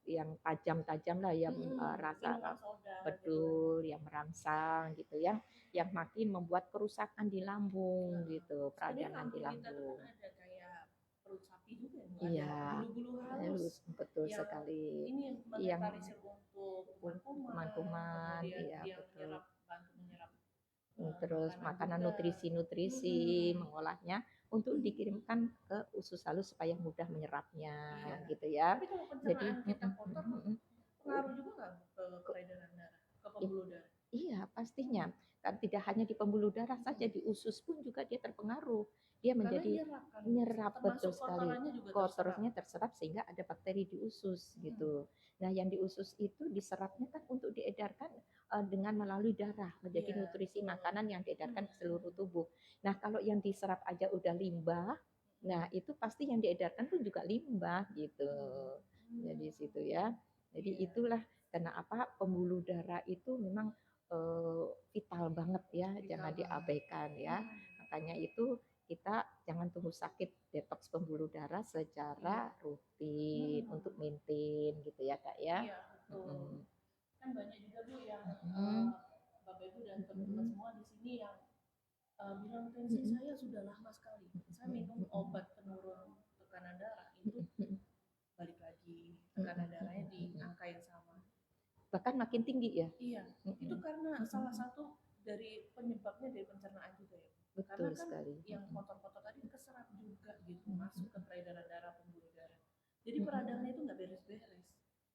yang tajam-tajam lah, yang rasa betul, yang merangsang gitu, yang makin membuat kerusakan di lambung gitu, peradangan di lambung. Ada kayak perut sapi juga ya, iya, ada bulu-bulu halus, betul yang sekali. ini menetralisir untuk kuman-kuman, kemudian iya dia betul. bantu menyerap Terus makanan nutrisi-nutrisi, mengolahnya untuk dikirimkan ke usus halus supaya mudah menyerapnya, gitu ya. Tapi kalau Jadi pencernaan kita kotor, pengaruh juga nggak ke peredaran darah, ke pembuluh darah? Iya, pastinya. Kan tidak hanya di pembuluh darah saja, di usus pun juga dia terpengaruh. Dia menjadi nyerap, betul sekali. Kotornya terserap sehingga ada bakteri di usus gitu. Nah, yang di usus itu diserapnya kan untuk diedarkan dengan melalui darah, menjadi nutrisi makanan yang diedarkan ke seluruh tubuh. Nah, kalau yang diserap aja udah limbah, nah itu pasti yang diedarkan pun juga limbah gitu. Jadi situ ya. Jadi itulah kenapa pembuluh darah itu memang vital banget ya, jangan diabaikan ya. Makanya itu kita jangan tunggu sakit, detoks pembuluh darah secara rutin untuk maintain gitu ya Kak ya. Iya, betul. Kan banyak juga Bu yang Bapak Ibu dan teman-teman semua di sini yang bilang tensi saya sudah lama sekali. Saya minum obat penurun tekanan darah itu balik lagi tekanan darahnya di angka yang sama. Bahkan makin tinggi ya. Iya, itu karena salah satu dari penyebabnya dari pencernaan juga ya. Betul karena kan sekali. Yang kotor-kotor tadi keserap juga gitu, masuk ke peredaran darah, pembuluh darah. Jadi peradangannya itu nggak beres-beres.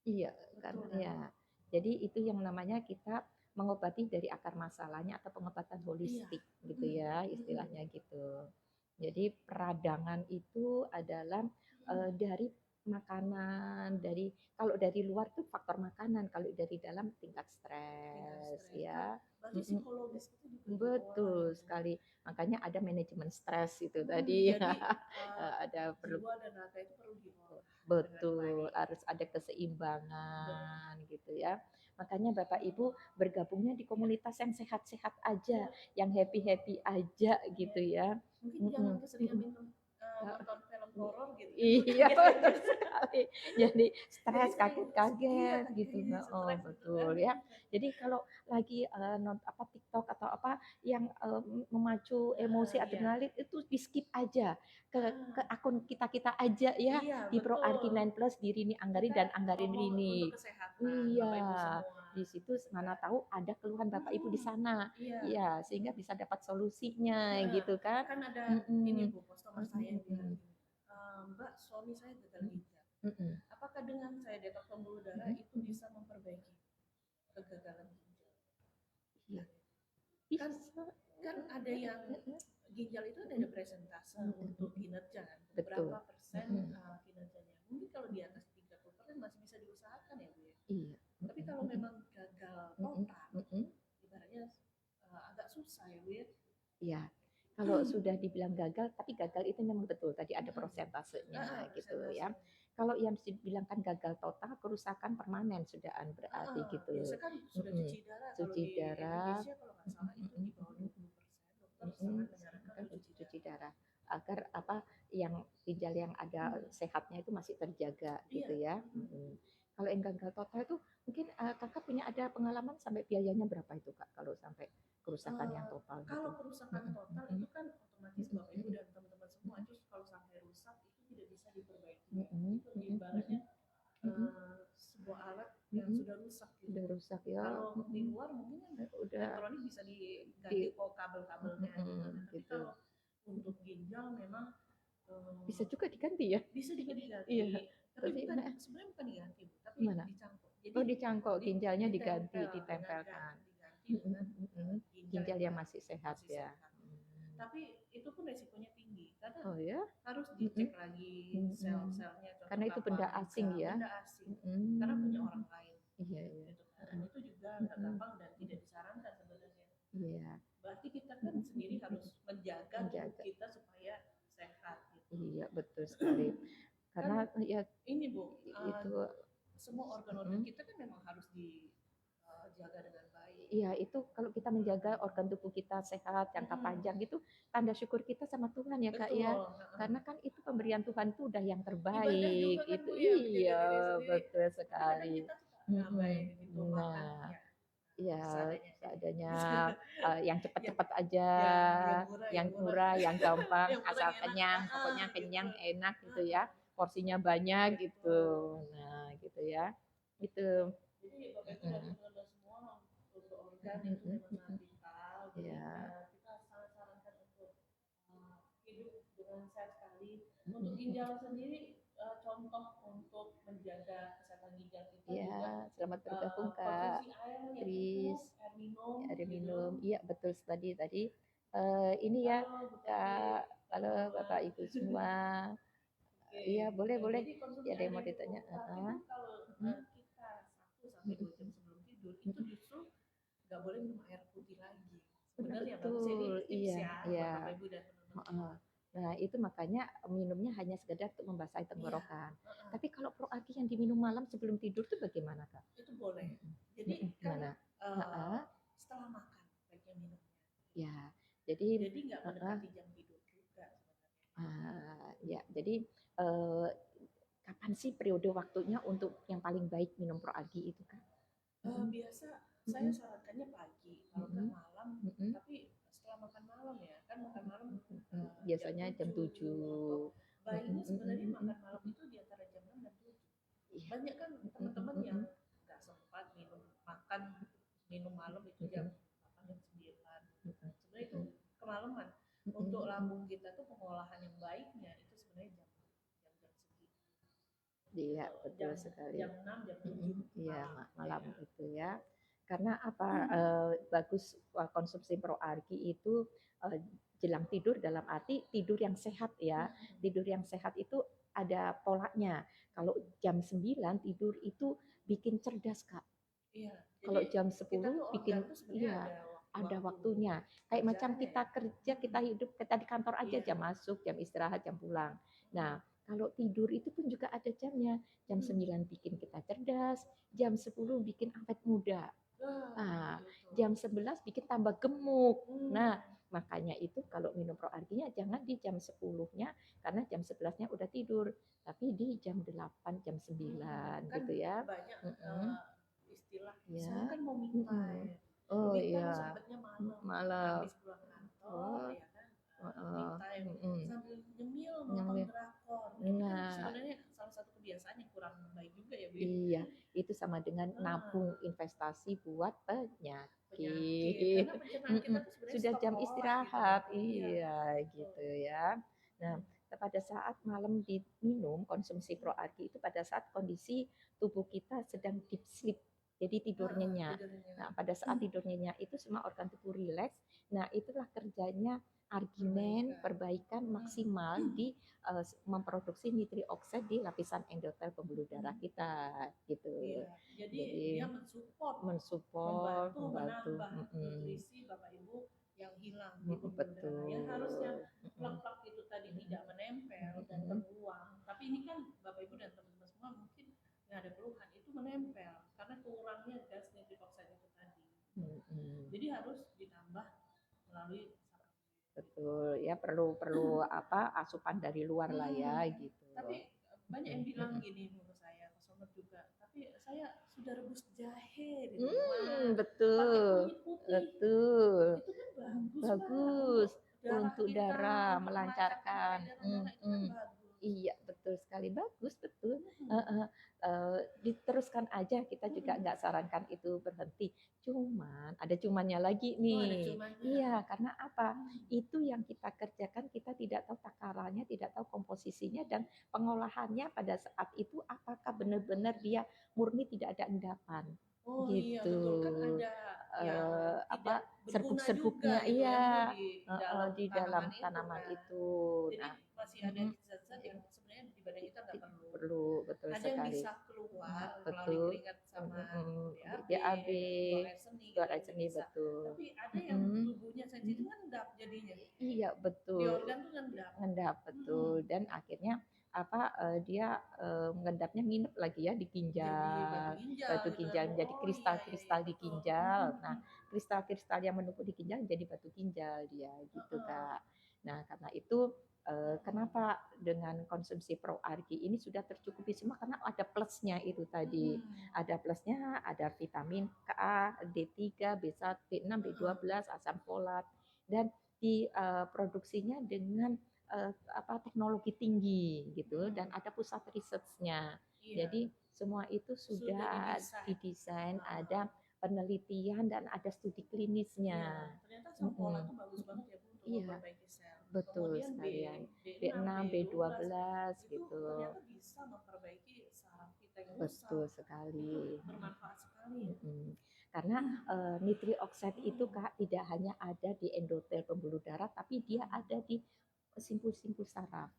Iya, kan ya. Jadi itu yang namanya kita mengobati dari akar masalahnya atau pengobatan holistik gitu ya, istilahnya gitu. Jadi peradangan itu adalah dari makanan, kalau dari luar tuh faktor makanan, kalau dari dalam tingkat stres ya. Psikologis itu juga betul sekali. Makanya ada manajemen stres itu tadi. Jadi ada perlu jiwa dan raga itu perlu diolah. Betul, harus ada keseimbangan gitu ya. Makanya Bapak Ibu bergabungnya di komunitas yang sehat-sehat aja, yang happy-happy aja gitu ya. Mungkin jangan keseringan nonton film horor gitu. Iya, betul sekali. Jadi stres, kaget-kaget gitu. Oh, betul ya. Jadi kalau lagi TikTok atau apa yang memacu emosi adrenalin itu di skip aja ke akun kita aja ya, di Pro Arki 9 Plus, di Rini Anggarin dan Anggarin Rini. Iya, di situ mana tahu ada keluhan Bapak Ibu di sana. Iya, sehingga bisa dapat solusinya gitu kan. Kan ada ini Bu, customer saya yang bilang gini, Mbak, suami saya gagal ginjal. Apakah dengan saya detoks pembuluh darah itu bisa memperbaiki kegagalan ginjal? Iya, Kan ada yang ginjal itu ada presentase untuk kinerja kan, Betul. berapa persen kinerjanya. Mungkin kalau di atas 30% masih bisa diusahakan ya Bu ya. Iya. Tapi kalau memang gagal total, ibaratnya agak susah ya Bu ya. Iya. Kalau sudah dibilang gagal, tapi gagal itu memang betul tadi ada prosentasenya gitu ya. Kalau yang dibilangkan gagal total, kerusakan permanen sudahan berarti gitu. Biasa kan sudah cuci darah. Cuci Kalau darah. di Indonesia kalau nggak salah itu di bawah 20%, dokter sangat menyarankan cuci darah agar apa yang ginjal yang ada sehatnya itu masih terjaga gitu ya. Kalau yang gagal total itu mungkin kakak punya ada pengalaman sampai biayanya berapa itu kak kalau sampai kerusakan yang total gitu? Kalau kerusakan total itu kan otomatis Bapak Ibu dan teman-teman semua itu kalau sampai rusak itu tidak bisa diperbaiki. Itu ibaratnya sebuah alat yang sudah rusak gitu. Udah rusak ya. Kalau di luar mungkin udah elektronik bisa diganti kabel-kabelnya tapi gitu. kalau untuk ginjal memang bisa juga diganti ya? Bisa juga diganti. Iya. Tapi sebenarnya bukan diganti, tapi mana? dicangkok. Jadi dicangkok, ginjalnya diganti, ditempelkan. Ginjal yang masih sehat ya. Tapi itu pun resikonya tinggi karena harus dicek lagi sel-selnya. Karena itu benda asing ya. Benda asing. Karena punya orang lain. Iya. Dan itu juga nggak gampang dan tidak disarankan sebenarnya. Iya. Berarti kita kan sendiri harus menjaga kita supaya sehat. Gitu. Iya betul sekali. Karena ya ini Bu, itu semua organ-organ kita kan memang harus dijaga dengan baik. Iya, itu kalau kita menjaga organ tubuh kita sehat jangka panjang itu tanda syukur kita sama Tuhan ya Kak ya. Karena kan itu pemberian Tuhan itu udah yang terbaik itu. Iya, betul sekali. Nah, ya seadanya yang cepat-cepat aja, yang murah, yang gampang, asal kenyang, pokoknya kenyang, enak gitu ya. Porsinya banyak gitu. Nah, gitu ya. Itu. Jadi Bapak Ibu dan teman-teman semua untuk organ itu memang sangat vital. Kita sangat sarankan untuk hidup dengan sehat sekali. Untuk ginjal sendiri contoh untuk menjaga kesehatan ginjal kita juga. Selamat bergabung Kak. Air minum. Iya betul tadi. Ini ya Kak. Halo Bapak Ibu semua. Iya boleh. Ya ada yang mau ditanya. Kalau kita 1 sampai 2 jam sebelum tidur itu justru nggak boleh minum air putih lagi. Sebenarnya betul. Iya. Bapak Ibu dan teman-teman. Nah itu makanya minumnya hanya sekedar untuk membasahi tenggorokan. Tapi kalau proagi yang diminum malam sebelum tidur itu bagaimana Kak? Itu boleh. Jadi kan setelah makan baiknya minumnya. Ya, jadi nggak mendekati jam tidur juga sebenarnya. Ya, jadi kapan sih periode waktunya untuk yang paling baik minum proagi itu Kak? Biasa saya sarankannya pagi, kalau nggak malam, tapi setelah makan malam ya, kan makan malam biasanya jam 7. Baiknya sebenarnya makan malam itu di antara jam 6 dan 7. Banyak kan teman-teman yang nggak sempat minum malam itu jam 8 dan 9. Sebenarnya itu kemalaman. Untuk lambung kita tuh pengolahan yang baiknya itu sebenarnya jam segitu. Iya, betul sekali. Jam 6, jam 7. Iya, malam itu ya. Karena apa? Bagus konsumsi proargi itu jelang tidur dalam arti tidur yang sehat ya. Tidur yang sehat itu ada polanya. Kalau jam 9 tidur itu bikin cerdas Kak. Iya. Kalau jam 10 bikin ada waktunya. Kayak macam kita kerja, kita hidup, kita di kantor aja jam masuk, jam istirahat, jam pulang. Nah, kalau tidur itu pun juga ada jamnya. Jam 9 bikin kita cerdas, jam 10 bikin awet muda. Nah, jam 11 bikin tambah gemuk. Nah, makanya itu kalau minum proarginya jangan di jam 10-nya karena jam 11-nya udah tidur, tapi di jam 8, jam 9 kan gitu ya. Banyak istilah saya kan mau minta sahabatnya malam habis pulang kantor ya kan sambil nyemil nonton drakor. Sebenarnya salah satu kebiasaan yang kurang baik juga ya Bu. Iya, itu sama dengan nabung investasi buat penyakit. Karena pencernaan kita tuh sebenarnya sudah jam istirahat. Gitu. Iya, gitu ya. Nah, pada saat malam diminum konsumsi proargi itu pada saat kondisi tubuh kita sedang deep sleep jadi tidur nyenyak. tidur nyenyak. Nah, pada saat tidur nyenyak itu semua organ tubuh rileks. Nah, itulah kerjanya arginen perbaikan maksimal di memproduksi nitric oxide di lapisan endotel pembuluh darah kita gitu. Iya, jadi dia mensupport, membantu menambah nutrisi Bapak Ibu yang hilang di pembuluh darah. Yang harusnya plak-plak itu tadi tidak menempel dan terbuang. Tapi ini kan Bapak Ibu dan teman-teman semua mungkin yang ada keluhan itu menempel karena kurangnya gas nitric oxide itu tadi. Jadi harus ditambah melalui betul ya, perlu apa asupan dari luar lah ya gitu. Tapi banyak yang bilang gini menurut saya, Sobat juga, tapi saya sudah rebus jahe di rumah, betul pakai kunyit putih, betul, itu kan bagus untuk kita, darah untuk melancarkan. itu kan bagus. Iya betul sekali, bagus betul. Diteruskan aja, kita juga nggak sarankan itu berhenti. Cuman ada cumannya lagi nih. Iya, karena apa? Itu yang kita kerjakan kita tidak tahu takarannya, tidak tahu komposisinya dan pengolahannya pada saat itu apakah benar-benar dia murni tidak ada endapan. Gitu. Iya betul, kan ada apa serbuk-serbuknya iya di dalam tanaman itu. Jadi masih ada zat-zat yang sebenarnya di badan kita nggak perlu. Betul ada sekali. Yang bisa keluar betul. melalui keringat sama BAB, suara seni, betul. Tapi ada yang tubuhnya sensitif ngendap jadinya. Iya betul. Di organ tuh ngendap betul dan akhirnya dia mengendapnya nginep lagi ya di ginjal, batu ginjal jadi kristal-kristal di ginjal. Nah, kristal-kristal yang menumpuk di ginjal jadi batu ginjal dia gitu Kak. Nah, karena itu kenapa dengan konsumsi pro argi ini sudah tercukupi semua karena ada plusnya itu tadi. Ada plusnya, ada vitamin K, D3, B1, B6, B12, asam folat dan diproduksinya dengan teknologi tinggi gitu dan ada pusat risetnya. Jadi semua itu sudah didesain, ada penelitian dan ada studi klinisnya. Ternyata asam folat itu bagus banget ya Bu untuk memperbaiki sel. Betul sekali. B6, B12 gitu. Ternyata bisa memperbaiki saraf kita yang rusak. Betul sekali. Bermanfaat sekali. Karena nitric oxide itu Kak tidak hanya ada di endotel pembuluh darah tapi dia ada di simpul-simpul saraf.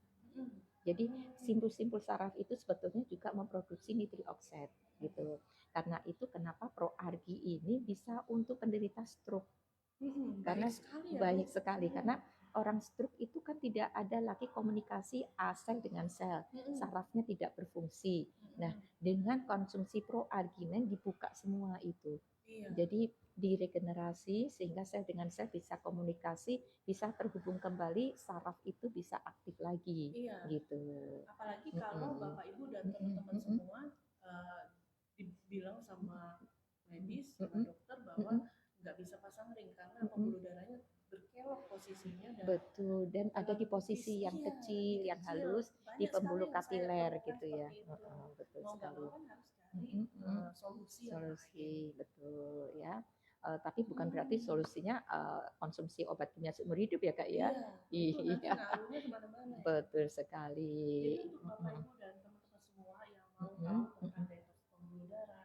Jadi simpul-simpul saraf itu sebetulnya juga memproduksi nitric oxide gitu. Karena itu kenapa pro argi ini bisa untuk penderita stroke. Karena banyak sekali karena orang stroke itu kan tidak ada lagi komunikasi sel dengan sel, sarafnya tidak berfungsi. Nah, dengan konsumsi pro arginen dibuka semua itu. Jadi diregenerasi sehingga sel dengan sel bisa komunikasi, bisa terhubung kembali, saraf itu bisa aktif lagi. Gitu. Apalagi kalau Bapak Ibu dan teman-teman semua dibilang sama medis, sama dokter bahwa nggak bisa pasang ring karena pembuluh darahnya berkelok posisinya. Betul, dan ada di posisi yang kecil, yang halus, di pembuluh kapiler gitu ya. Betul sekali. Solusi, betul ya. Tapi bukan berarti solusinya konsumsi obat kimia seumur hidup ya Kak ya. Iya. Betul sekali. Jadi untuk Bapak Ibu dan teman-teman semua yang mau tahu tentang detox pembuluh darah,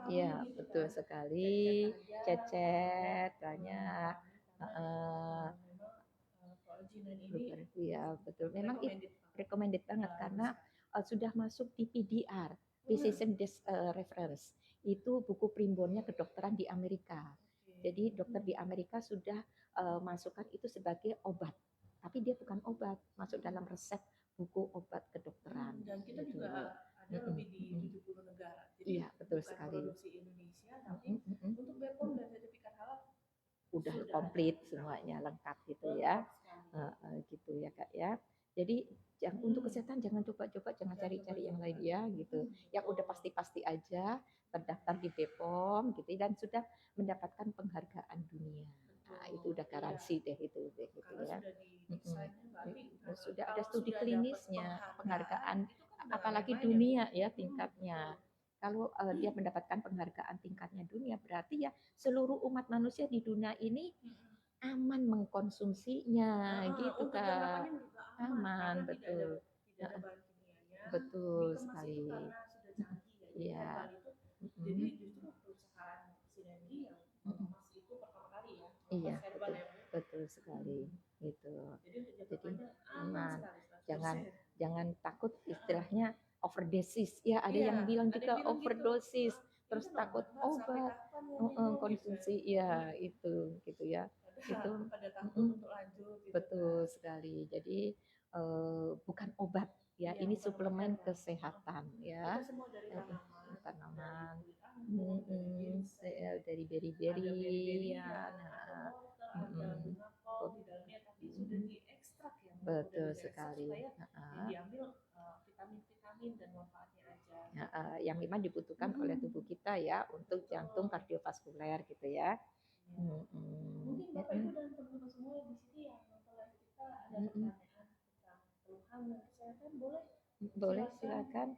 iya betul sekali. Cecet banyak. Iya betul. Memang recommended banget karena sudah masuk di PDR, Physician Reference. Itu buku primbonnya kedokteran di Amerika. Jadi dokter di Amerika sudah masukkan itu sebagai obat. Tapi dia bukan obat, masuk dalam resep buku obat kedokteran. Dan kita juga ada lebih di 70 negara. Jadi iya, betul sekali. Produksi Indonesia, tapi untuk BPOM dan sertifikat halal udah komplit semuanya, lengkap gitu ya. Gitu ya Kak ya. Jadi untuk kesehatan jangan coba-coba, jangan cari-cari yang lain ya gitu. Yang udah pasti-pasti aja terdaftar di BPOM gitu dan sudah mendapatkan penghargaan dunia. Nah, itu udah garansi deh itu deh gitu ya. Sudah ada studi klinisnya, penghargaan apalagi dunia ya tingkatnya. Kalau dia mendapatkan penghargaan tingkatnya dunia, berarti ya seluruh umat manusia di dunia ini aman mengkonsumsinya, gitu Kak. Aman, betul. Betul sekali. Iya. Jadi justru perusahaan sinergi yang mengemas itu pertama kali ya, Iya, herbal betul, ya Bu. betul sekali gitu. Jadi untuk jangka Jadi panjang aman aman, sekali 100%. jangan takut istilahnya overdosis. Ya ada Iya, yang bilang ada juga yang bilang gitu. overdosis, terus Ini takut obat Mbak, sampai obat, kapan ya minum konsumsi, gitu. ya itu gitu ya. Itu Pada takut untuk lanjut gitu. betul sekali. Jadi bukan obat ya, Iya, ini bukan obat suplemen herbal. kesehatan ya. Itu semua dari Tanaman, dari kulit anggur, dari ada beri-beri ya, ya. ada Nah, wortel, ada bunga kol di dalamnya, tapi sudah diekstrak ya, betul udah diekstrak sekali. supaya diambil vitamin-vitamin dan manfaatnya aja. Yang memang dibutuhkan oleh tubuh kita ya untuk jantung kardiovaskuler gitu ya. Mungkin Bapak Ibu dan teman-teman semua di sini yang nonton live kita ada pertanyaan tentang keluhan dan kesehatan, boleh silakan.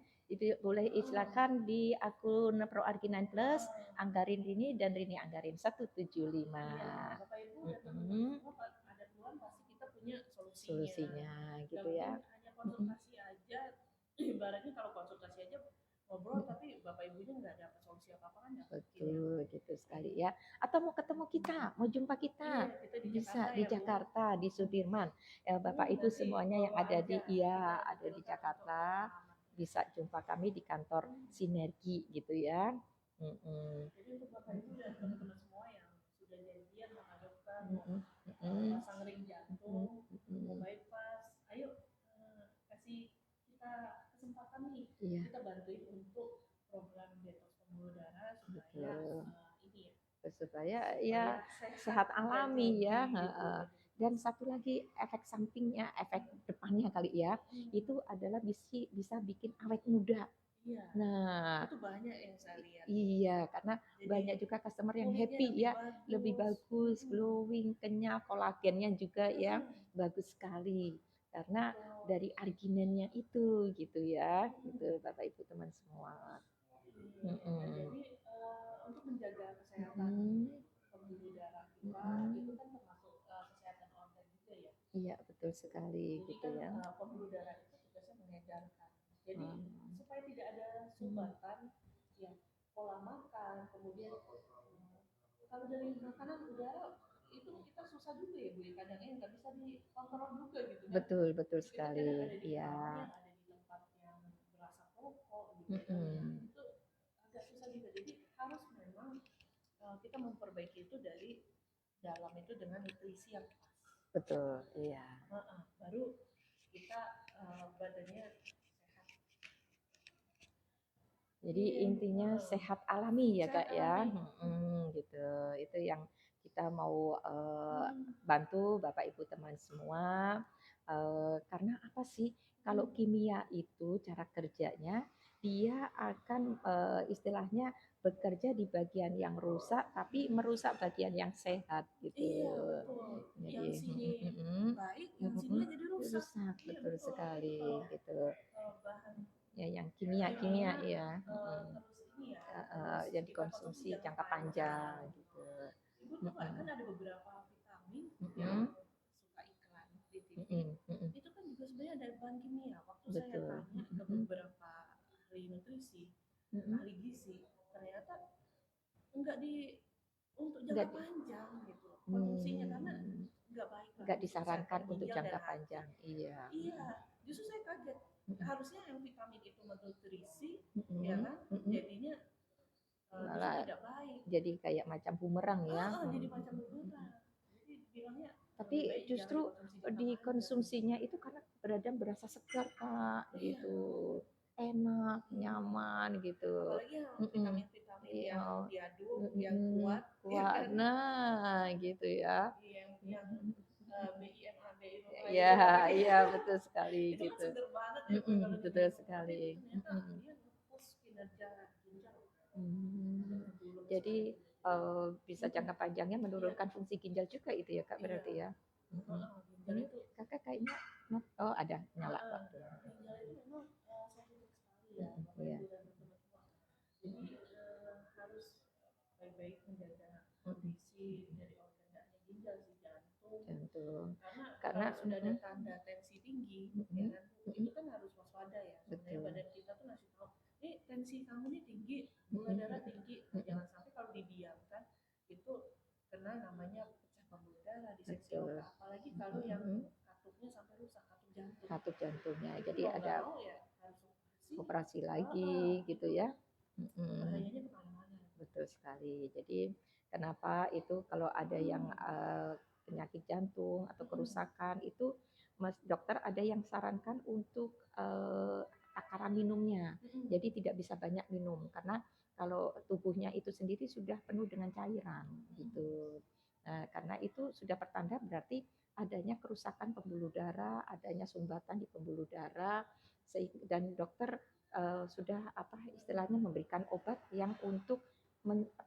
Boleh silakan di akun Pro Argi 9 Plus, Anggarin Rini dan Rini Anggarin 175. Iya, Bapak Ibu dan teman-teman semua ada keluhan pasti kita punya solusinya gitu ya. Hanya konsultasi aja, ibaratnya kalau konsultasi aja ngobrol tapi Bapak Ibunya nggak dapat solusi apa-apa kan ya. Betul, gitu sekali ya. Atau mau ketemu kita, mau jumpa kita, kita di bisa Jakarta di ya, Jakarta, di Sudirman. Bapak Ibu semuanya yang ada ada di Jakarta, bisa jumpa kami di kantor Sinergi gitu ya. Jadi untuk Bapak Ibu dan teman-teman semua yang sudah janjian mengadopsi pasang ring jantung, mau bypass, ayo kasih kita kesempatan nih, kita bantuin untuk program detox pembuluh darah supaya ya sehat alami ya. Dan satu lagi efek sampingnya, efek depannya kali ya, itu adalah bisa bikin awet muda. Iya, nah itu banyak yang saya lihat. Iya, karena jadi, banyak juga customer yang happy ya, lebih bagus, glowing, kenyal, kolagennya juga ya bagus sekali karena dari arginennya itu gitu ya, gitu Bapak Ibu teman semua. Jadi untuk menjaga kesehatan pembuluh darah kita itu kan termasuk kesehatan organ juga ya. Iya betul sekali. Jadi gitu kan ya. pembuluh darah itu tugasnya mengedarkan. Jadi supaya tidak ada sumbatan, ya pola makan, kemudian kalau dari makanan udara itu kita susah juga ya Bu, kadang-kadang nggak bisa dikontrol juga gitu kan. Betul sekali. Iya. Ada di tempat yang berasap rokok gitu kan. Itu agak susah juga. Jadi harus memang kita memperbaiki itu dari dalam itu dengan nutrisi yang pas. Betul, iya. Baru kita badannya sehat. Jadi intinya sehat alami ya Kak ya. Gitu. Itu yang kita mau bantu Bapak Ibu teman semua. Karena apa sih? Kalau kimia itu cara kerjanya dia akan istilahnya bekerja di bagian yang rusak tapi merusak bagian yang sehat gitu. Iya, betul. Jadi yang sini baik, yang sini jadi rusak. Betul sekali gitu. Bahan ya yang kimia ya. Yang dikonsumsi jangka panjang gitu. Ibu tuh kan ada beberapa vitamin yang suka iklan di TV. Itu kan juga sebenarnya ada bahan kimia. Waktu saya tanya ke beberapa ahli nutrisi, ahli gizi, ternyata enggak untuk jangka panjang gitu konsumsinya karena enggak baik. Enggak disarankan untuk jangka panjang. Iya. Justru saya kaget. Harusnya yang vitamin itu nutrisi, ya kan? Jadinya malah tidak baik. Jadi kayak macam bumerang ya. Jadi macam bumerang. Jadi bilangnya. Tapi justru dikonsumsinya itu karena berasa segar Kak, gitu. Enak, nyaman gitu. Apalagi yang vitamin-vitamin yang diaduk, yang kuat. Nah, gitu ya. Yang BIMA, Iya betul sekali itu gitu. Kan seger banget ya, betul sekali. Ternyata dia nge-push kinerja ginjal. Jadi bisa jangka panjangnya menurunkan fungsi ginjal juga itu ya Kak berarti ya. Ini Kakak kayaknya ada nyala Pak. Ginjal itu memang sensitif sekali ya. Jadi harus baik-baik menjaga kondisi dari organ ginjal si jantung. Karena sudah ada tanda tensi tinggi, itu kan harus waspada ya. Sebenarnya badan kita tuh ngasih tahu, ini tensi kamu nih tinggi, gula darah tinggi. Nah, jangan sampai kalau didiamkan itu kena namanya pecah pembuluh darah, diseksi otak. Apalagi kalau yang katupnya sampai rusak, katup jantungnya. Jadi ada ya, harus operasi lagi gitu ya. Bahayanya kemana-mana. Betul sekali. Jadi kenapa itu kalau ada yang penyakit jantung atau kerusakan itu Mas dokter ada yang sarankan untuk takaran minumnya. Jadi tidak bisa banyak minum karena kalau tubuhnya itu sendiri sudah penuh dengan cairan gitu. Nah, karena itu sudah pertanda berarti adanya kerusakan pembuluh darah, adanya sumbatan di pembuluh darah, dan dokter sudah apa istilahnya memberikan obat yang untuk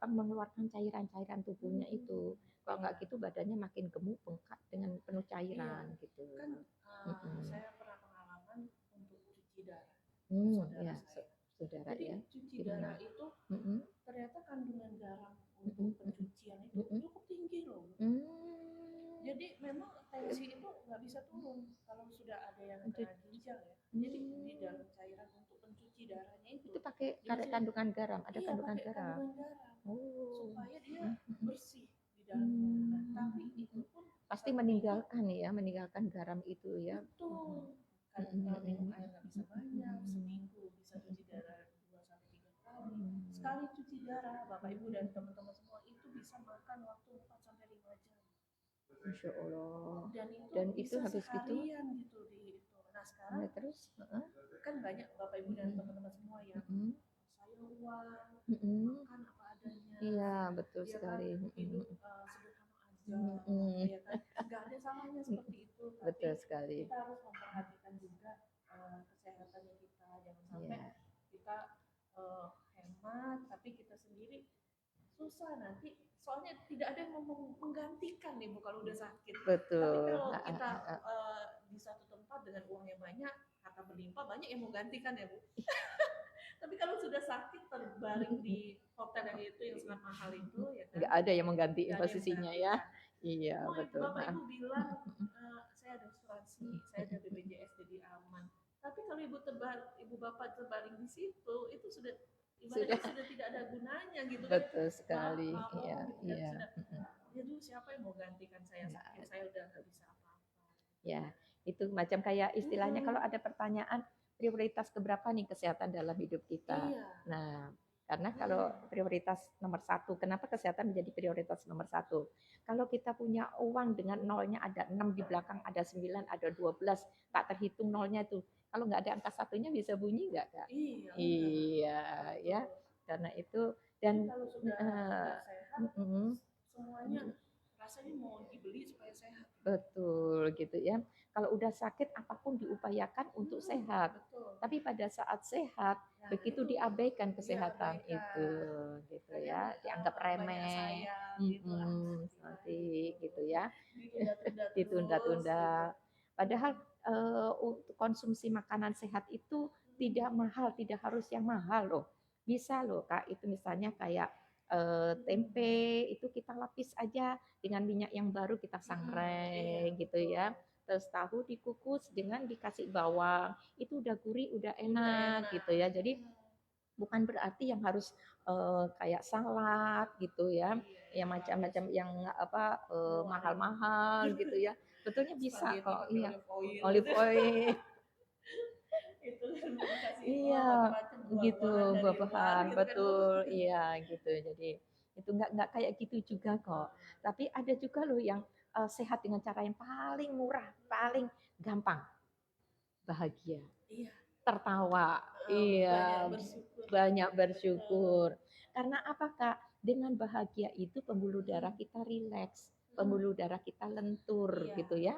mengeluarkan cairan-cairan tubuhnya itu. Kalau nggak gitu badannya makin gemuk, bengkak dengan penuh cairan gitu. Kan saya pernah pengalaman untuk cuci darah. Saudara Jadi ya. cuci darah itu ternyata kandungan garam untuk pencucian itu cukup tinggi loh. Jadi memang tensi itu nggak bisa turun kalau sudah ada yang kena ginjal ya. Jadi di dalam cairan untuk pencuci darahnya itu pakai kandungan garam, ada kandungan garam. Supaya dia bersih di dalamnya. Nah, tapi itu pun pasti meninggalkan garam itu ya. Betul. Kan minum air nggak bisa banyak, seminggu bisa cuci darah 2-3 kali. Sekali cuci darah, Bapak Ibu dan teman-teman semua itu bisa makan waktu 4-5 jam. Masya Allah. Dan itu habis gitu. Gitu di itu. Nah sekarang terus kan banyak Bapak Ibu dan teman-teman semua yang sayur uang, makan apa adanya. Iya betul sekali. Kan, hidup sederhana aja, ya kan? Nggak ada salahnya seperti itu. Betul sekali. Kita harus memperhatikan juga kesehatannya kita, jangan sampai kita hemat tapi kita sendiri susah nanti. Soalnya tidak ada yang mau menggantikan nih Bu kalau udah sakit. Betul. Tapi kalau kita di satu tempat dengan uang yang banyak, harta berlimpah, banyak yang mau gantikan ya Bu. Tapi kalau sudah sakit terbaring di hotel yang itu yang sangat mahal itu, ya kan? Nggak ada yang mengganti posisinya ya. Iya betul. Bapak Ibu bilang saya ada asuransi, saya ada BPJS jadi aman. Tapi kalau ibu bapak terbaring di situ, itu sudah tidak ada gunanya gitu. Betul sekali. Iya. Jadi siapa yang mau gantikan saya sakit? Saya udah nggak bisa apa-apa. Ya, itu macam kayak istilahnya kalau ada pertanyaan prioritas keberapa nih kesehatan dalam hidup kita. Nah, karena kalau prioritas nomor 1, kenapa kesehatan menjadi prioritas nomor 1? Kalau kita punya uang dengan nolnya ada 6 di belakang, ada 9, ada 12, tak terhitung nolnya itu. Kalau nggak ada angka satunya bisa bunyi nggak, Kak? Iya, ya. Karena itu dan kalau sudah sehat, semuanya rasanya mau dibeli supaya sehat. Betul gitu ya. Kalau udah sakit apapun diupayakan untuk sehat. Betul. Tapi pada saat sehat begitu diabaikan kesehatan itu gitu ya, dianggap remeh. Nanti gitu ya. Ditunda-tunda. Padahal untuk konsumsi makanan sehat itu tidak mahal, tidak harus yang mahal loh. Bisa loh Kak, itu misalnya kayak tempe itu kita lapis aja dengan minyak yang baru kita sangrai gitu ya. Terus tahu dikukus dengan dikasih bawang, itu udah gurih, udah enak gitu ya. Jadi bukan berarti yang harus kayak salad gitu ya, yang macam-macam yang mahal-mahal gitu ya. Betulnya bisa kok, iya. Olive oil. Iya, gitu buah-buahan, betul, iya gitu. Jadi itu nggak kayak gitu juga kok. Tapi ada juga loh yang sehat dengan cara yang paling murah, paling gampang, bahagia, tertawa, iya, banyak bersyukur. Karena apa Kak? Dengan bahagia itu pembuluh darah kita rileks, pembuluh darah kita lentur gitu ya.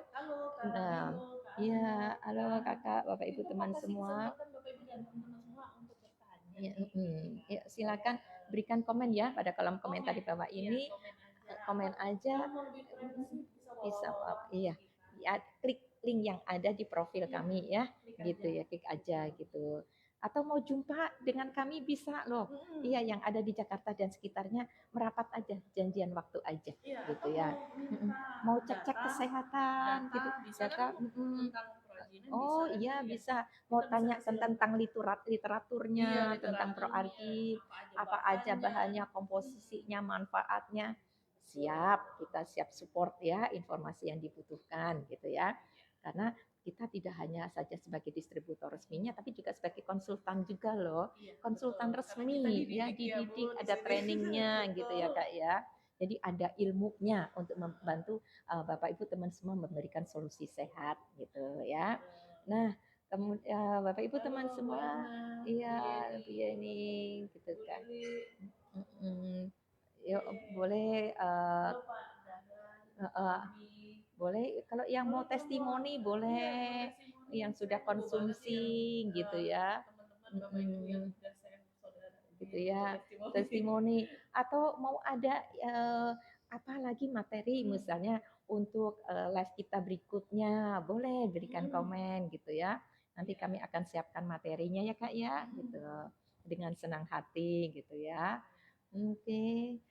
Nah, ya, halo Kakak, Bapak Ibu teman semua. Ya, silakan berikan komen ya pada kolom komentar di bawah ini. Komen aja. Bisa iya. Ya, klik link yang ada di profil kami ya. Gitu ya, klik aja gitu. Atau mau jumpa dengan kami bisa loh. Iya, yang ada di Jakarta dan sekitarnya merapat aja, janjian waktu aja gitu ya. Mau cek-cek kesehatan gitu. Data perizinan Oh bisa iya aja ya. bisa. Mau Kita bisa tanya kasih tentang lengkap. Iya, literaturnya, tentang literaturnya, proarki, apa apa aja aja bahannya, bahannya. komposisinya, manfaatnya. Siap, kita siap support ya informasi yang dibutuhkan gitu ya. Karena kita tidak hanya saja sebagai distributor resminya, tapi juga sebagai konsultan juga loh. Iya, Konsultan betul. Karena kita resmi ya, dididik ya, dididik, Bu, di ada sini. trainingnya gitu ya Betul. Kak ya. Jadi ada ilmunya untuk membantu Bapak Ibu teman semua memberikan solusi sehat gitu ya. Nah, kemudian Bapak Ibu Halo, teman Bu semua, Erna, Bu iya Bu Yeni, Yeni gitu Bu kan. Lili. Yuk Oke. boleh Halo Pak Dadan, Ami. boleh kalau yang Kalau mau teman testimoni iya, mau boleh, testimoni yang saya sudah mau banget nih yang konsumsi gitu ya. teman-teman Bapak Ibu yang udah saya saudara Gitu ini mau ya, testimoni. testimoni atau mau ada apa lagi materi misalnya untuk live kita berikutnya, boleh berikan komen gitu ya. Nanti kami akan siapkan materinya ya Kak ya, gitu. Dengan senang hati gitu ya. Oke,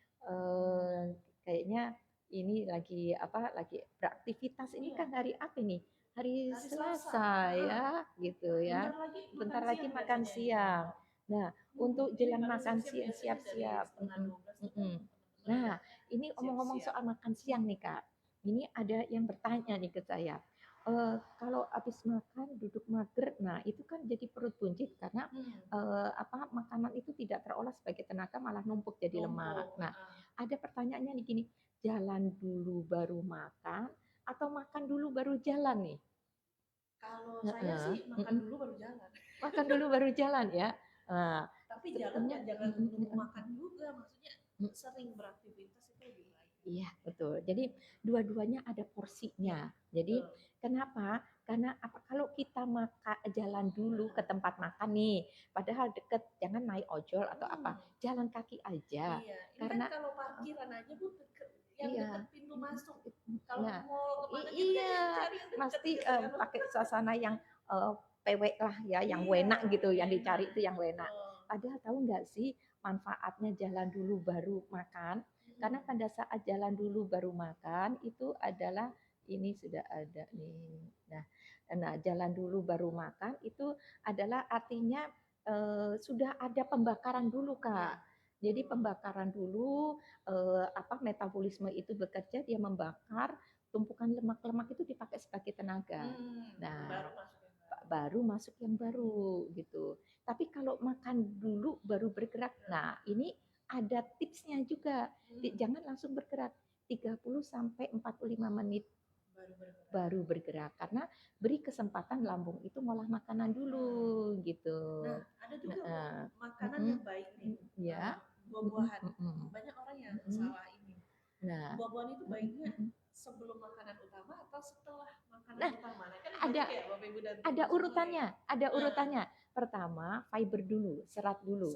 kayaknya ini lagi apa? Lagi beraktivitas. Ini kan hari apa nih? Hari Hari Selasa ya, gitu ya. Bentar lagi makan siang. Nah, untuk jelang makan siang siap-siap. Nah, ini omong-omong soal makan siang nih Kak. Ini ada yang bertanya nih ke saya. Kalau habis makan duduk mager, nah itu kan jadi perut buncit karena apa makanan itu tidak terolah sebagai tenaga malah numpuk jadi lemak. Nah, ada pertanyaannya nih gini, jalan dulu baru makan atau makan dulu baru jalan nih? Kalau saya sih makan dulu baru jalan. Makan dulu baru jalan ya. Nah, tapi jalannya jangan nunggu makan juga, maksudnya sering beraktivitas itu lebih baik. Iya, betul. Jadi dua-duanya ada porsinya. Jadi kenapa? Karena apa? Kalau kita jalan dulu ke tempat makan nih, padahal deket, jangan naik ojol atau apa, jalan kaki aja. Iya, ini karena kan kalau parkiran aja Bu yang dekat pintu masuk. Kalau Nah, mau kemana gitu iya, kan cari yang dekat pasti gitu kan. pakai suasana yang pewek lah ya, yang enak gitu, yang dicari itu yang enak. Padahal tahu nggak sih manfaatnya jalan dulu baru makan? Karena pada saat jalan dulu baru makan itu adalah ini sudah ada nih. Nah, jalan dulu baru makan itu adalah artinya sudah ada pembakaran dulu Kak. Jadi pembakaran dulu apa metabolisme itu bekerja, dia membakar tumpukan lemak-lemak itu dipakai sebagai tenaga. Nah, baru masuk yang baru gitu. Tapi kalau makan dulu baru bergerak, nah ini ada tipsnya juga. Jangan langsung bergerak. 30 sampai 45 menit baru bergerak karena beri kesempatan lambung itu ngolah makanan dulu gitu. Nah, ada juga makanan yang baik nih. Ya. Buah-buahan. Banyak orang yang salah ini. Nah, buah-buahan itu baiknya sebelum makanan utama atau setelah makanan utama? Nah, kan ada urutannya, ada urutannya. Pertama, fiber dulu, serat dulu.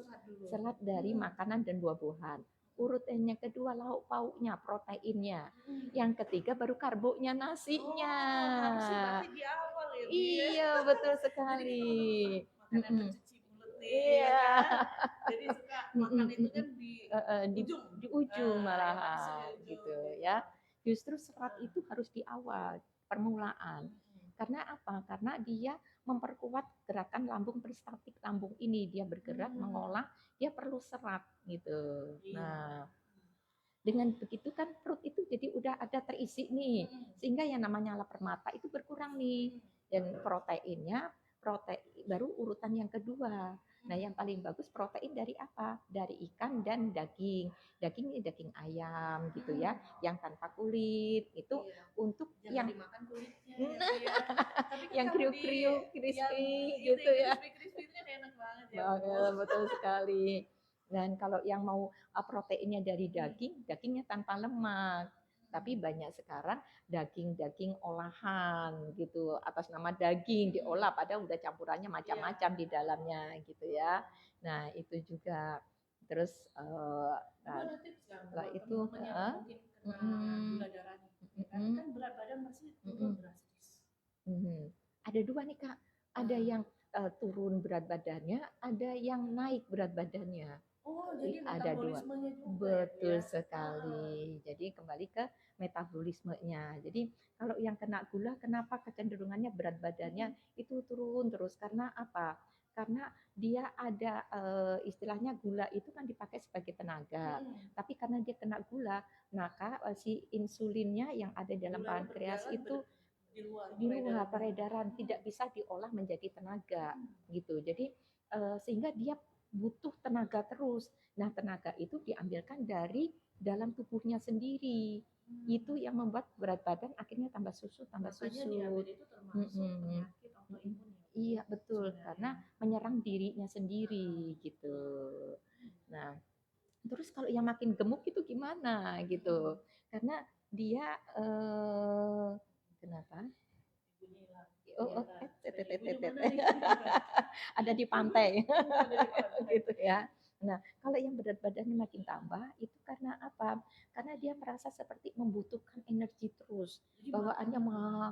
Serat dari makanan dan buah-buahan. Urutannya kedua lauk pauknya, proteinnya. Yang ketiga baru karbonya, nasinya. Harusnya di awal ya. Iya, betul sekali. Makanan pencuci mulut nih. Iya. Jadi suka makan itu kan di ujung malahan gitu ya. Justru serat itu harus di awal, permulaan. Karena apa? Karena dia memperkuat gerakan lambung peristatik lambung ini. Dia bergerak mengolah, dia perlu serat gitu. Nah, dengan begitu kan perut itu jadi udah ada terisi nih. Sehingga yang namanya lapar mata itu berkurang nih. Dan proteinnya, baru urutan yang kedua. Nah, yang paling bagus protein dari apa? Dari ikan dan daging. Daging ini daging ayam gitu ya, yang tanpa kulit. Itu untuk jangan yang dimakan kulitnya ya. yang kriuk-kriuk, crispy gitu ya. Crispy itu kan enak banget ya. Betul sekali. Dan kalau yang mau proteinnya dari daging, dagingnya tanpa lemak. Tapi banyak sekarang daging-daging olahan gitu, atas nama daging diolah, padahal udah campurannya macam-macam di dalamnya gitu ya. Nah itu juga. Terus setelah itu gula darah kan berat badan masih turun drastis. Ada dua nih Kak, ada yang turun berat badannya, ada yang naik berat badannya. Oh Oh, jadi Ada dua. metabolismenya juga Betul ya. sekali. Jadi kembali ke metabolismenya. Jadi kalau yang kena gula, kenapa kecenderungannya berat badannya itu turun terus? Karena apa? Karena dia ada istilahnya gula itu kan dipakai sebagai tenaga. Tapi karena dia kena gula, maka si insulinnya yang ada dalam pankreas itu di luar peredaran, tidak bisa diolah menjadi tenaga gitu. Jadi sehingga dia butuh tenaga terus. Nah, tenaga itu diambilkan dari dalam tubuhnya sendiri. Itu yang membuat berat badan akhirnya tambah susut, tambah Makanya susut. diabetes itu termasuk penyakit autoimun ya. Iya, betul, karena menyerang dirinya sendiri gitu. Nah, terus kalau yang makin gemuk itu gimana gitu? Karena dia kenapa? Ada di pantai. Gitu ya. Nah, kalau yang berat badannya makin tambah itu karena apa? Karena dia merasa seperti membutuhkan energi terus, bawaannya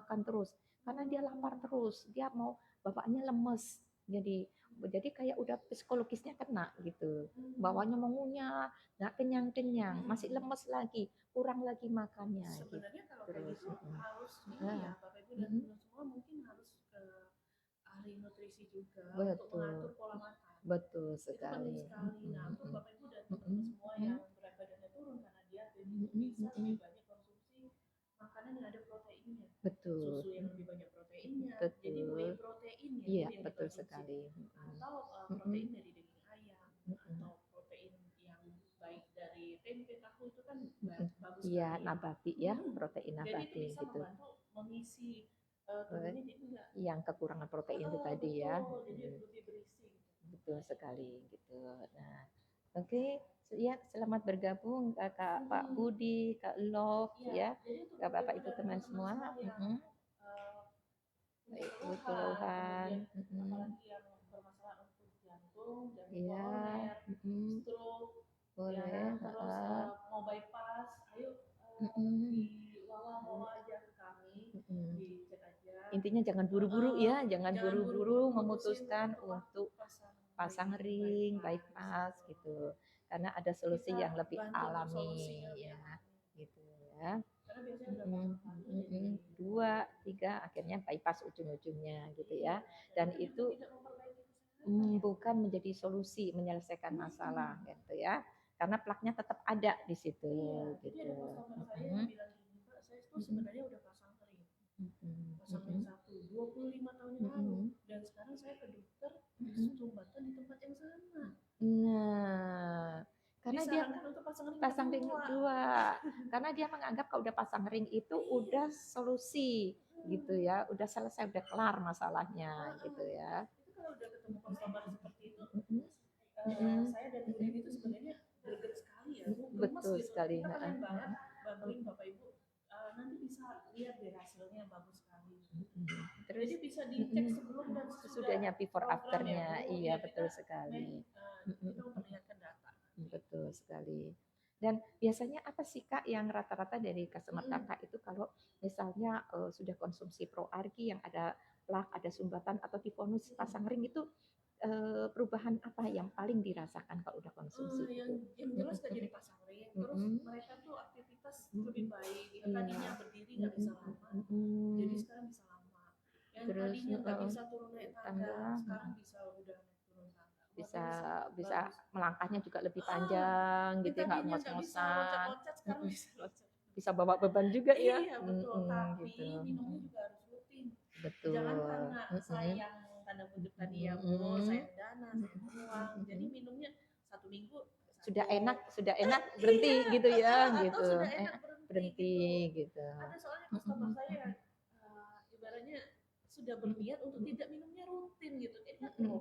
makan terus. Karena dia lapar terus, dia mau bawaannya lemes. Jadi kayak udah psikologisnya kena gitu. Bawahnya mengunyah, nggak kenyang-kenyang, masih lemes lagi, kurang lagi makannya. Sebenarnya gitu. kalau kayak gitu harus ini ya, Bapak Ibu dan teman semua mungkin harus ke ahli nutrisi juga untuk mengatur pola makan. Betul Itu sekali. penting sekali. Nah, untuk Bapak Ibu dan teman-teman semua yang berat badannya turun karena diabetes itu bisa lebih banyak konsumsi makanan yang ada proteinnya. Betul. Susu yang lebih banyak proteinnya. Betul. Jadi whey protein ya Iya, yang betul dikonsumsi. sekali. Atau protein dari daging ayam atau protein yang baik dari tempe, tahu itu kan bagus sekali. Iya, nabati ya, protein nabati. Jadi itu bisa gitu. membantu mengisi tubuhnya jadi enggak yang kekurangan protein itu tadi betul, ya. Jadi lebih berisi. Betul sekali gitu. Nah, oke, ya selamat bergabung Kak Pak Budi, Kak Love ya, Kak Bapak Ibu teman semua. Baik, keluhan, apalagi yang bermasalah untuk jantung iya, stroke, boleh, ya, terus mau bypass, ayo dibawa aja ke kami, dicek aja. Intinya jangan buru-buru ya, jangan buru-buru memutuskan untuk pasang ring, bypass gitu. Karena ada solusi yang lebih alami ya, gitu ya. 2, 3 akhirnya bypass ujung-ujungnya gitu ya. Dan itu bukan menjadi solusi menyelesaikan masalah gitu ya. Karena plaknya tetap ada di situ gitu. Jadi ada customer saya yang bilang gini, Pak, saya itu sebenarnya udah pasang ring. Pasang ring 25 tahun yang lalu, dan sekarang saya ke dokter sumbatan di tempat yang sama. Nah, karena dia pasang ring 2. Karena dia menganggap kalau udah pasang ring itu udah solusi gitu ya, udah selesai, udah kelar masalahnya gitu ya. Itu kalau udah ketemu customer seperti itu, saya dan kemudian itu sebenarnya greget sekali ya, betul gitu. sekali. Kita pengen banget bantuin Bapak Ibu, nanti bisa lihat deh hasilnya bagus sekali. Terus jadi bisa dicek sebelum dan sesudahnya, before afternya, iya betul sekali. Kita memperlihatkan data. Betul sekali. Dan biasanya apa sih Kak yang rata-rata dari customer Kakak itu kalau misalnya sudah konsumsi ProArgi yang ada plak, ada sumbatan atau difonus pasang ring itu perubahan apa yang paling dirasakan kalau udah konsumsi itu? Yang jelas gak jadi pasang ring, terus mereka tuh aktivitas lebih baik. Yang tadinya berdiri nggak bisa lama, jadi sekarang bisa lama. Yang tadinya nggak bisa turun naik tangga, sekarang bisa udah turun tangga. Bisa melangkahnya juga lebih panjang gitu, nggak ngos-ngosan. Bisa bawa beban juga ya. Iya betul, tapi minumnya juga harus rutin. Betul. Jangan karena sayang tanda kutip tadi ya Bu, sayang dana, sayang uang. Jadi minumnya 1 minggu sudah enak berhenti gitu ya, gitu. Sudah enak berhenti gitu. Ada soalnya customer saya ibaratnya sudah berniat untuk tidak minumnya rutin gitu.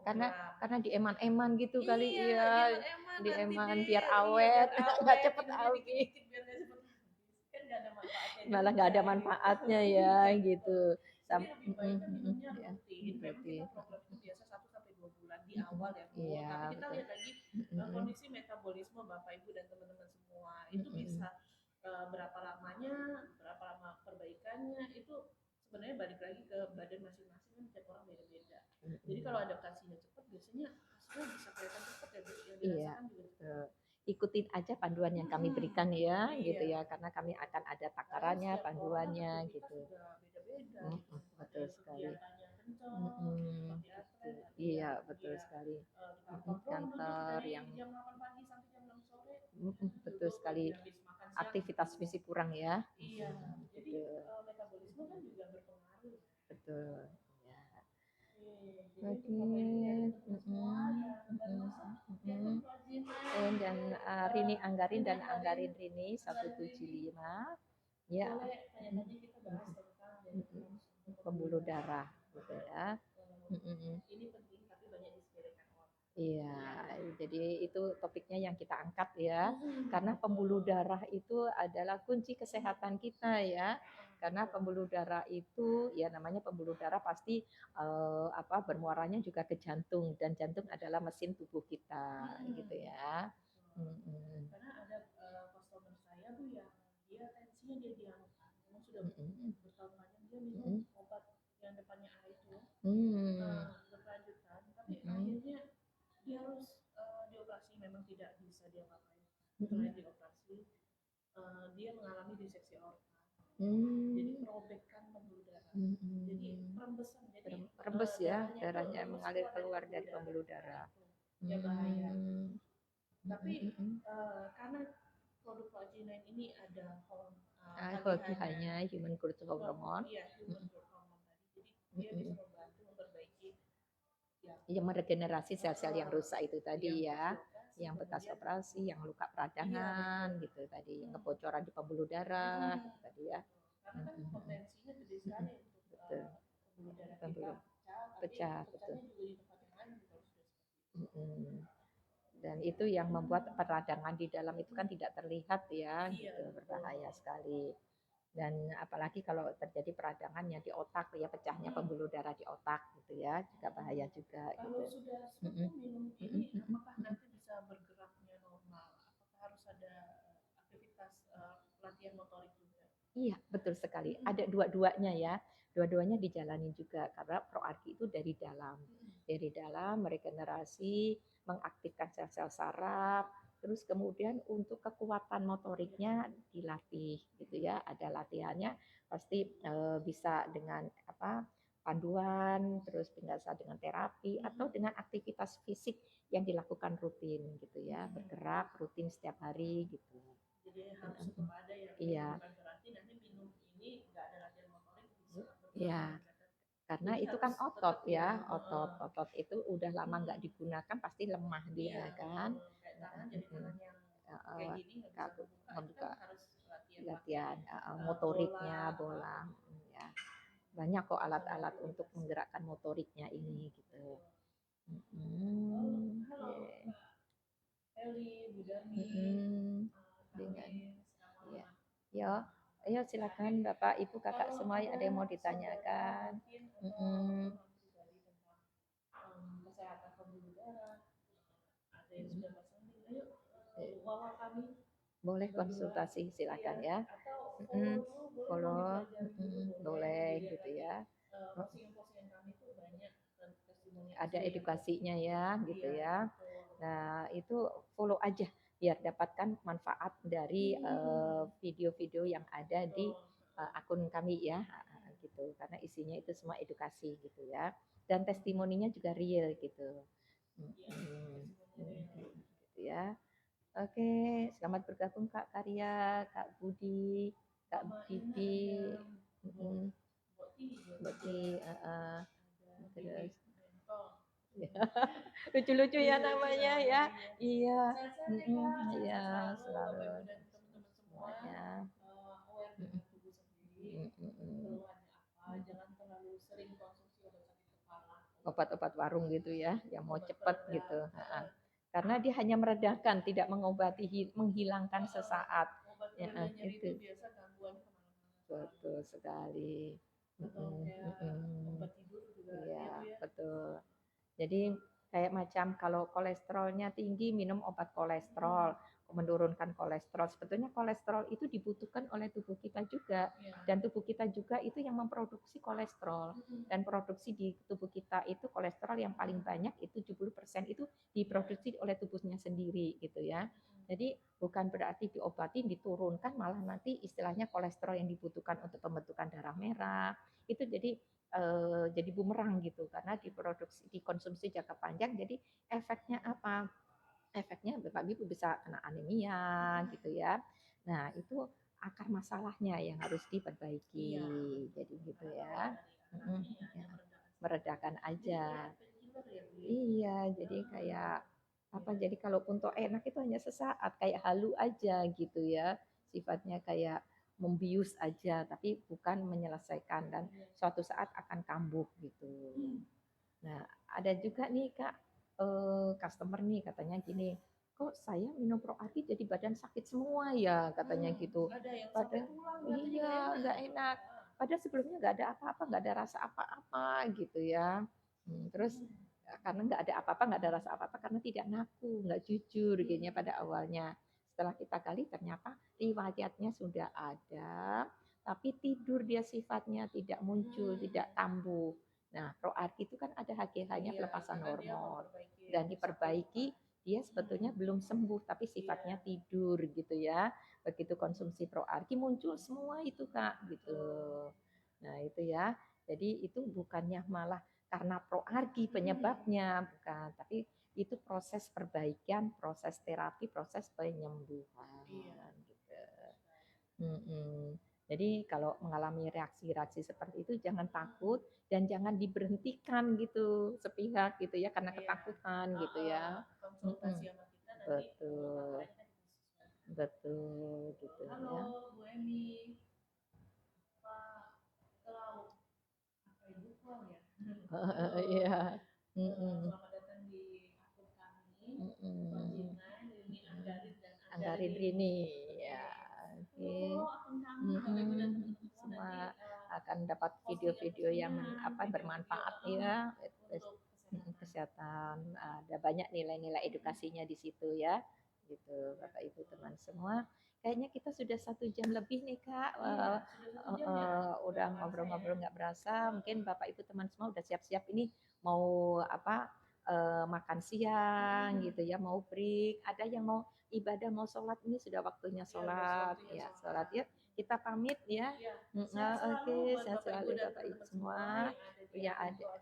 Karena di eman-eman gitu kali ya, di eman biar iya, awet, nggak cepet habis. Kan nggak ada manfaatnya. Malah nggak ada manfaatnya ya gitu. Jadi lebih baik kan minumnya rutin. Memang kita program itu biasa 1-2 bulan di awal ya Bu. Iya, Tapi kita betul. lihat lagi kondisi metabolisme Bapak Ibu dan teman-teman semua. Itu bisa berapa lamanya, berapa lama perbaikannya, itu sebenarnya balik lagi ke badan masing-masing, kan tiap orang beda-beda. Jadi kalau adaptasinya cepat biasanya hasilnya bisa kelihatan cepat ya Bu, yang dirasakan juga cepat. ikutin aja panduan yang kami berikan ya, gitu Iya. ya, karena kami akan ada Karena takarannya, setiap orang panduannya aktivitas gitu. juga beda-beda gitu. Ada Betul yang sekali. kegiatannya kencang, seperti Gitu. atlet, ada Iya, yang betul dia sekali. di kantor doang duduk Kantor dari yang jam 8 pagi sampai jam 6 sore, betul duduk sekali. habis makan siang. Aktivitas fisik kurang ya. Iya, jadi Betul. metabolisme kan juga berpengaruh. Betul. Ya. Jadi untuk Bapak Ibu dan teman-teman semua dan Dan Rini Anggarin dan Anggarin Rini 175 ya. boleh tanya-tanya, kita bahas tentang Pembuluh darah gitu ya. Ini penting tapi banyak disepelekan orang. Iya, jadi itu topiknya yang kita angkat ya, karena pembuluh darah itu adalah kunci kesehatan kita ya. Karena pembuluh darah itu ya namanya pembuluh darah pasti bermuaranya juga ke jantung, dan jantung adalah mesin tubuh kita gitu ya. Karena ada customer saya tuh yang dia tensinya dia diangkat, memang sudah bertahun-tahun dia minum obat yang depannya A itu berkelanjutan, tapi akhirnya dia harus dioperasi, memang tidak bisa dia ngapain selain dioperasi. Dia mengalami diseksi organ, jadi perobekan pembuluh darah, jadi perembesan, jadi rembes ya, darahnya mengalir keluar dari pembuluh darah. Ya bahaya. Tapi karena produk vaginine ini ada hanya human growth hormone. Iya, human growth hormone tadi. Jadi dia bisa membantu memperbaiki yang meregenerasi sel-sel yang rusak itu tadi ya, yang bekas operasi, yang luka peradangan gitu tadi, yang kebocoran di pembuluh darah tadi ya. Karena kan potensinya gede sekali untuk pembuluh darah kita pecah, betul. juga di tempat yang lain juga sudah dan itu yang membuat peradangan di dalam itu kan tidak terlihat ya, gitu, berbahaya sekali. Dan apalagi kalau terjadi peradangannya di otak ya, pecahnya pembuluh darah di otak gitu ya, juga bahaya juga. Kalau gitu. sudah minum ini, apakah nanti bisa bergeraknya normal? Apakah harus ada aktivitas latihan motorik juga? Iya, betul sekali. Ada dua-duanya ya. Dua-duanya dijalani juga karena ProArgi itu dari dalam. Dari dalam meregenerasi, mengaktifkan sel-sel saraf, terus kemudian untuk kekuatan motoriknya dilatih gitu ya. Ada latihannya, pasti bisa dengan panduan, terus bisa dengan terapi atau dengan aktivitas fisik yang dilakukan rutin gitu ya, bergerak rutin setiap hari gitu. Jadi harus tetap ada ya. Iya. Bukan berarti nanti minum ini nggak ada latihan motorik bisa. Iya. Karena itu kan otot ya, otot itu udah lama nggak digunakan pasti lemah dia kan. Kayak tangan, jadi tangan yang kayak gini nggak bisa membuka, harus latihan motoriknya, bola ya. Banyak kok alat-alat untuk menggerakkan motoriknya ini gitu. Halo Eli, Bu Darmi, dengan ya. Ayo silakan Bapak, Ibu, Kakak semua, ada yang mau ditanyakan. Kesehatan pembuluh darah, ada yang sudah bersanding, ayo bawa kami. Boleh konsultasi, silakan ya. Follow, boleh gitu ya. Postingan kami itu banyak testimoni. Ada edukasinya ya, gitu ya. Nah itu follow aja biar dapatkan manfaat dari video-video yang ada di akun kami ya, gitu. Karena isinya itu semua edukasi gitu ya, dan testimoninya juga real gitu. Gitu ya. Oke, selamat bergabung Kak Karya, Kak Budi, Kak Bibi, Boti, terus lucu-lucu ya namanya ya. Iya, iya selalu semuanya. Jangan terlalu sering konsumsi obat sakit kepala. Obat-obat warung gitu ya, yang mau cepat gitu. Karena dia hanya meredakan, tidak mengobati, menghilangkan sesaat. Ya, itu biasa gangguan kemana-mana. Betul sekali. Obat tidur juga. Iya, betul. Jadi kayak macam kalau kolesterolnya tinggi, minum obat kolesterol, menurunkan kolesterol. Sebetulnya kolesterol itu dibutuhkan oleh tubuh kita juga, dan tubuh kita juga itu yang memproduksi kolesterol. Dan produksi di tubuh kita itu kolesterol yang paling banyak itu 70% itu diproduksi oleh tubuhnya sendiri gitu ya. Jadi bukan berarti diobati diturunkan malah nanti istilahnya kolesterol yang dibutuhkan untuk pembentukan darah merah itu jadi bumerang gitu karena diproduksi dikonsumsi jangka panjang jadi efeknya apa? Efeknya Bapak Ibu bisa kena anemia gitu ya. Nah, itu akar masalahnya yang harus diperbaiki. Iya. Jadi gitu Karena kalau ya. dari akarnya ya hanya Meredakan jadi aja. kayak painkiller ya, Bu ya? Iya, jadi kayak apa? Jadi kalaupun toh enak itu hanya sesaat, kayak halu aja gitu ya. Sifatnya kayak membius aja, tapi bukan menyelesaikan dan suatu saat akan kambuh gitu. Nah, ada juga nih Kak, customer nih katanya gini, kok saya minum Proarti jadi badan sakit semua ya katanya gitu. Ada yang sampai Padahal pulang iya nggak enak. Padahal sebelumnya nggak ada apa-apa, nggak ada rasa apa-apa gitu ya. Terus karena nggak ada apa-apa, nggak ada rasa apa-apa karena tidak ngaku, nggak jujur gini pada awalnya. Setelah kita gali ternyata riwayatnya sudah ada, tapi tidur dia sifatnya tidak muncul, tidak kambuh. Nah, ProArt itu kan ada HGH-nya pelepasan hormon dan diperbaiki dia sebetulnya belum sembuh tapi sifatnya tidur gitu ya. Begitu konsumsi ProArt muncul semua itu Kak gitu. Nah, itu ya. Jadi itu bukannya malah karena proargi penyebabnya bukan, tapi itu proses perbaikan, proses terapi, proses penyembuhan gitu. Jadi kalau mengalami reaksi-reaksi seperti itu jangan takut dan jangan diberhentikan gitu sepihak gitu ya karena ketakutan gitu ya. konsultasi sama kita nanti Betul, masalahnya kan disesuaikan. betul gitu Halo ya. Bu Emi, Pak Klau, apa Ibu Klau ya? Halo, Iya. selamat datang di akun kami, Konjina, Rini Anggarin dan Anggarin Anggarin Rini ya. Oke. follow akun kami, Bapak Ibu dan teman-teman semua Semua nanti akan dapat video-video yang bermanfaat ya untuk kesehatan. Ada banyak nilai-nilai edukasinya di situ ya. Gitu Bapak Ibu teman semua. Kayaknya kita sudah 1 jam lebih nih Kak. Udah ngobrol-ngobrol nggak berasa. Mungkin Bapak Ibu teman semua udah siap-siap ini mau apa? Makan siang gitu ya, mau break. Ada yang mau ibadah, mau sholat ini sudah waktunya sholat ya, sholat ya. Kita pamit ya. Oke, sehat selalu Bapak Ibu semua. Ya ada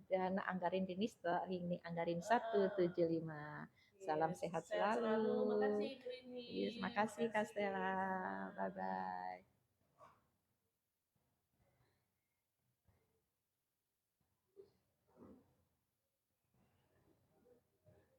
dan Anggarin Dinis ini Anggarin 175. Salam sehat selalu. Terima kasih, Rini. Terima kasih Kak Stella. Bye bye.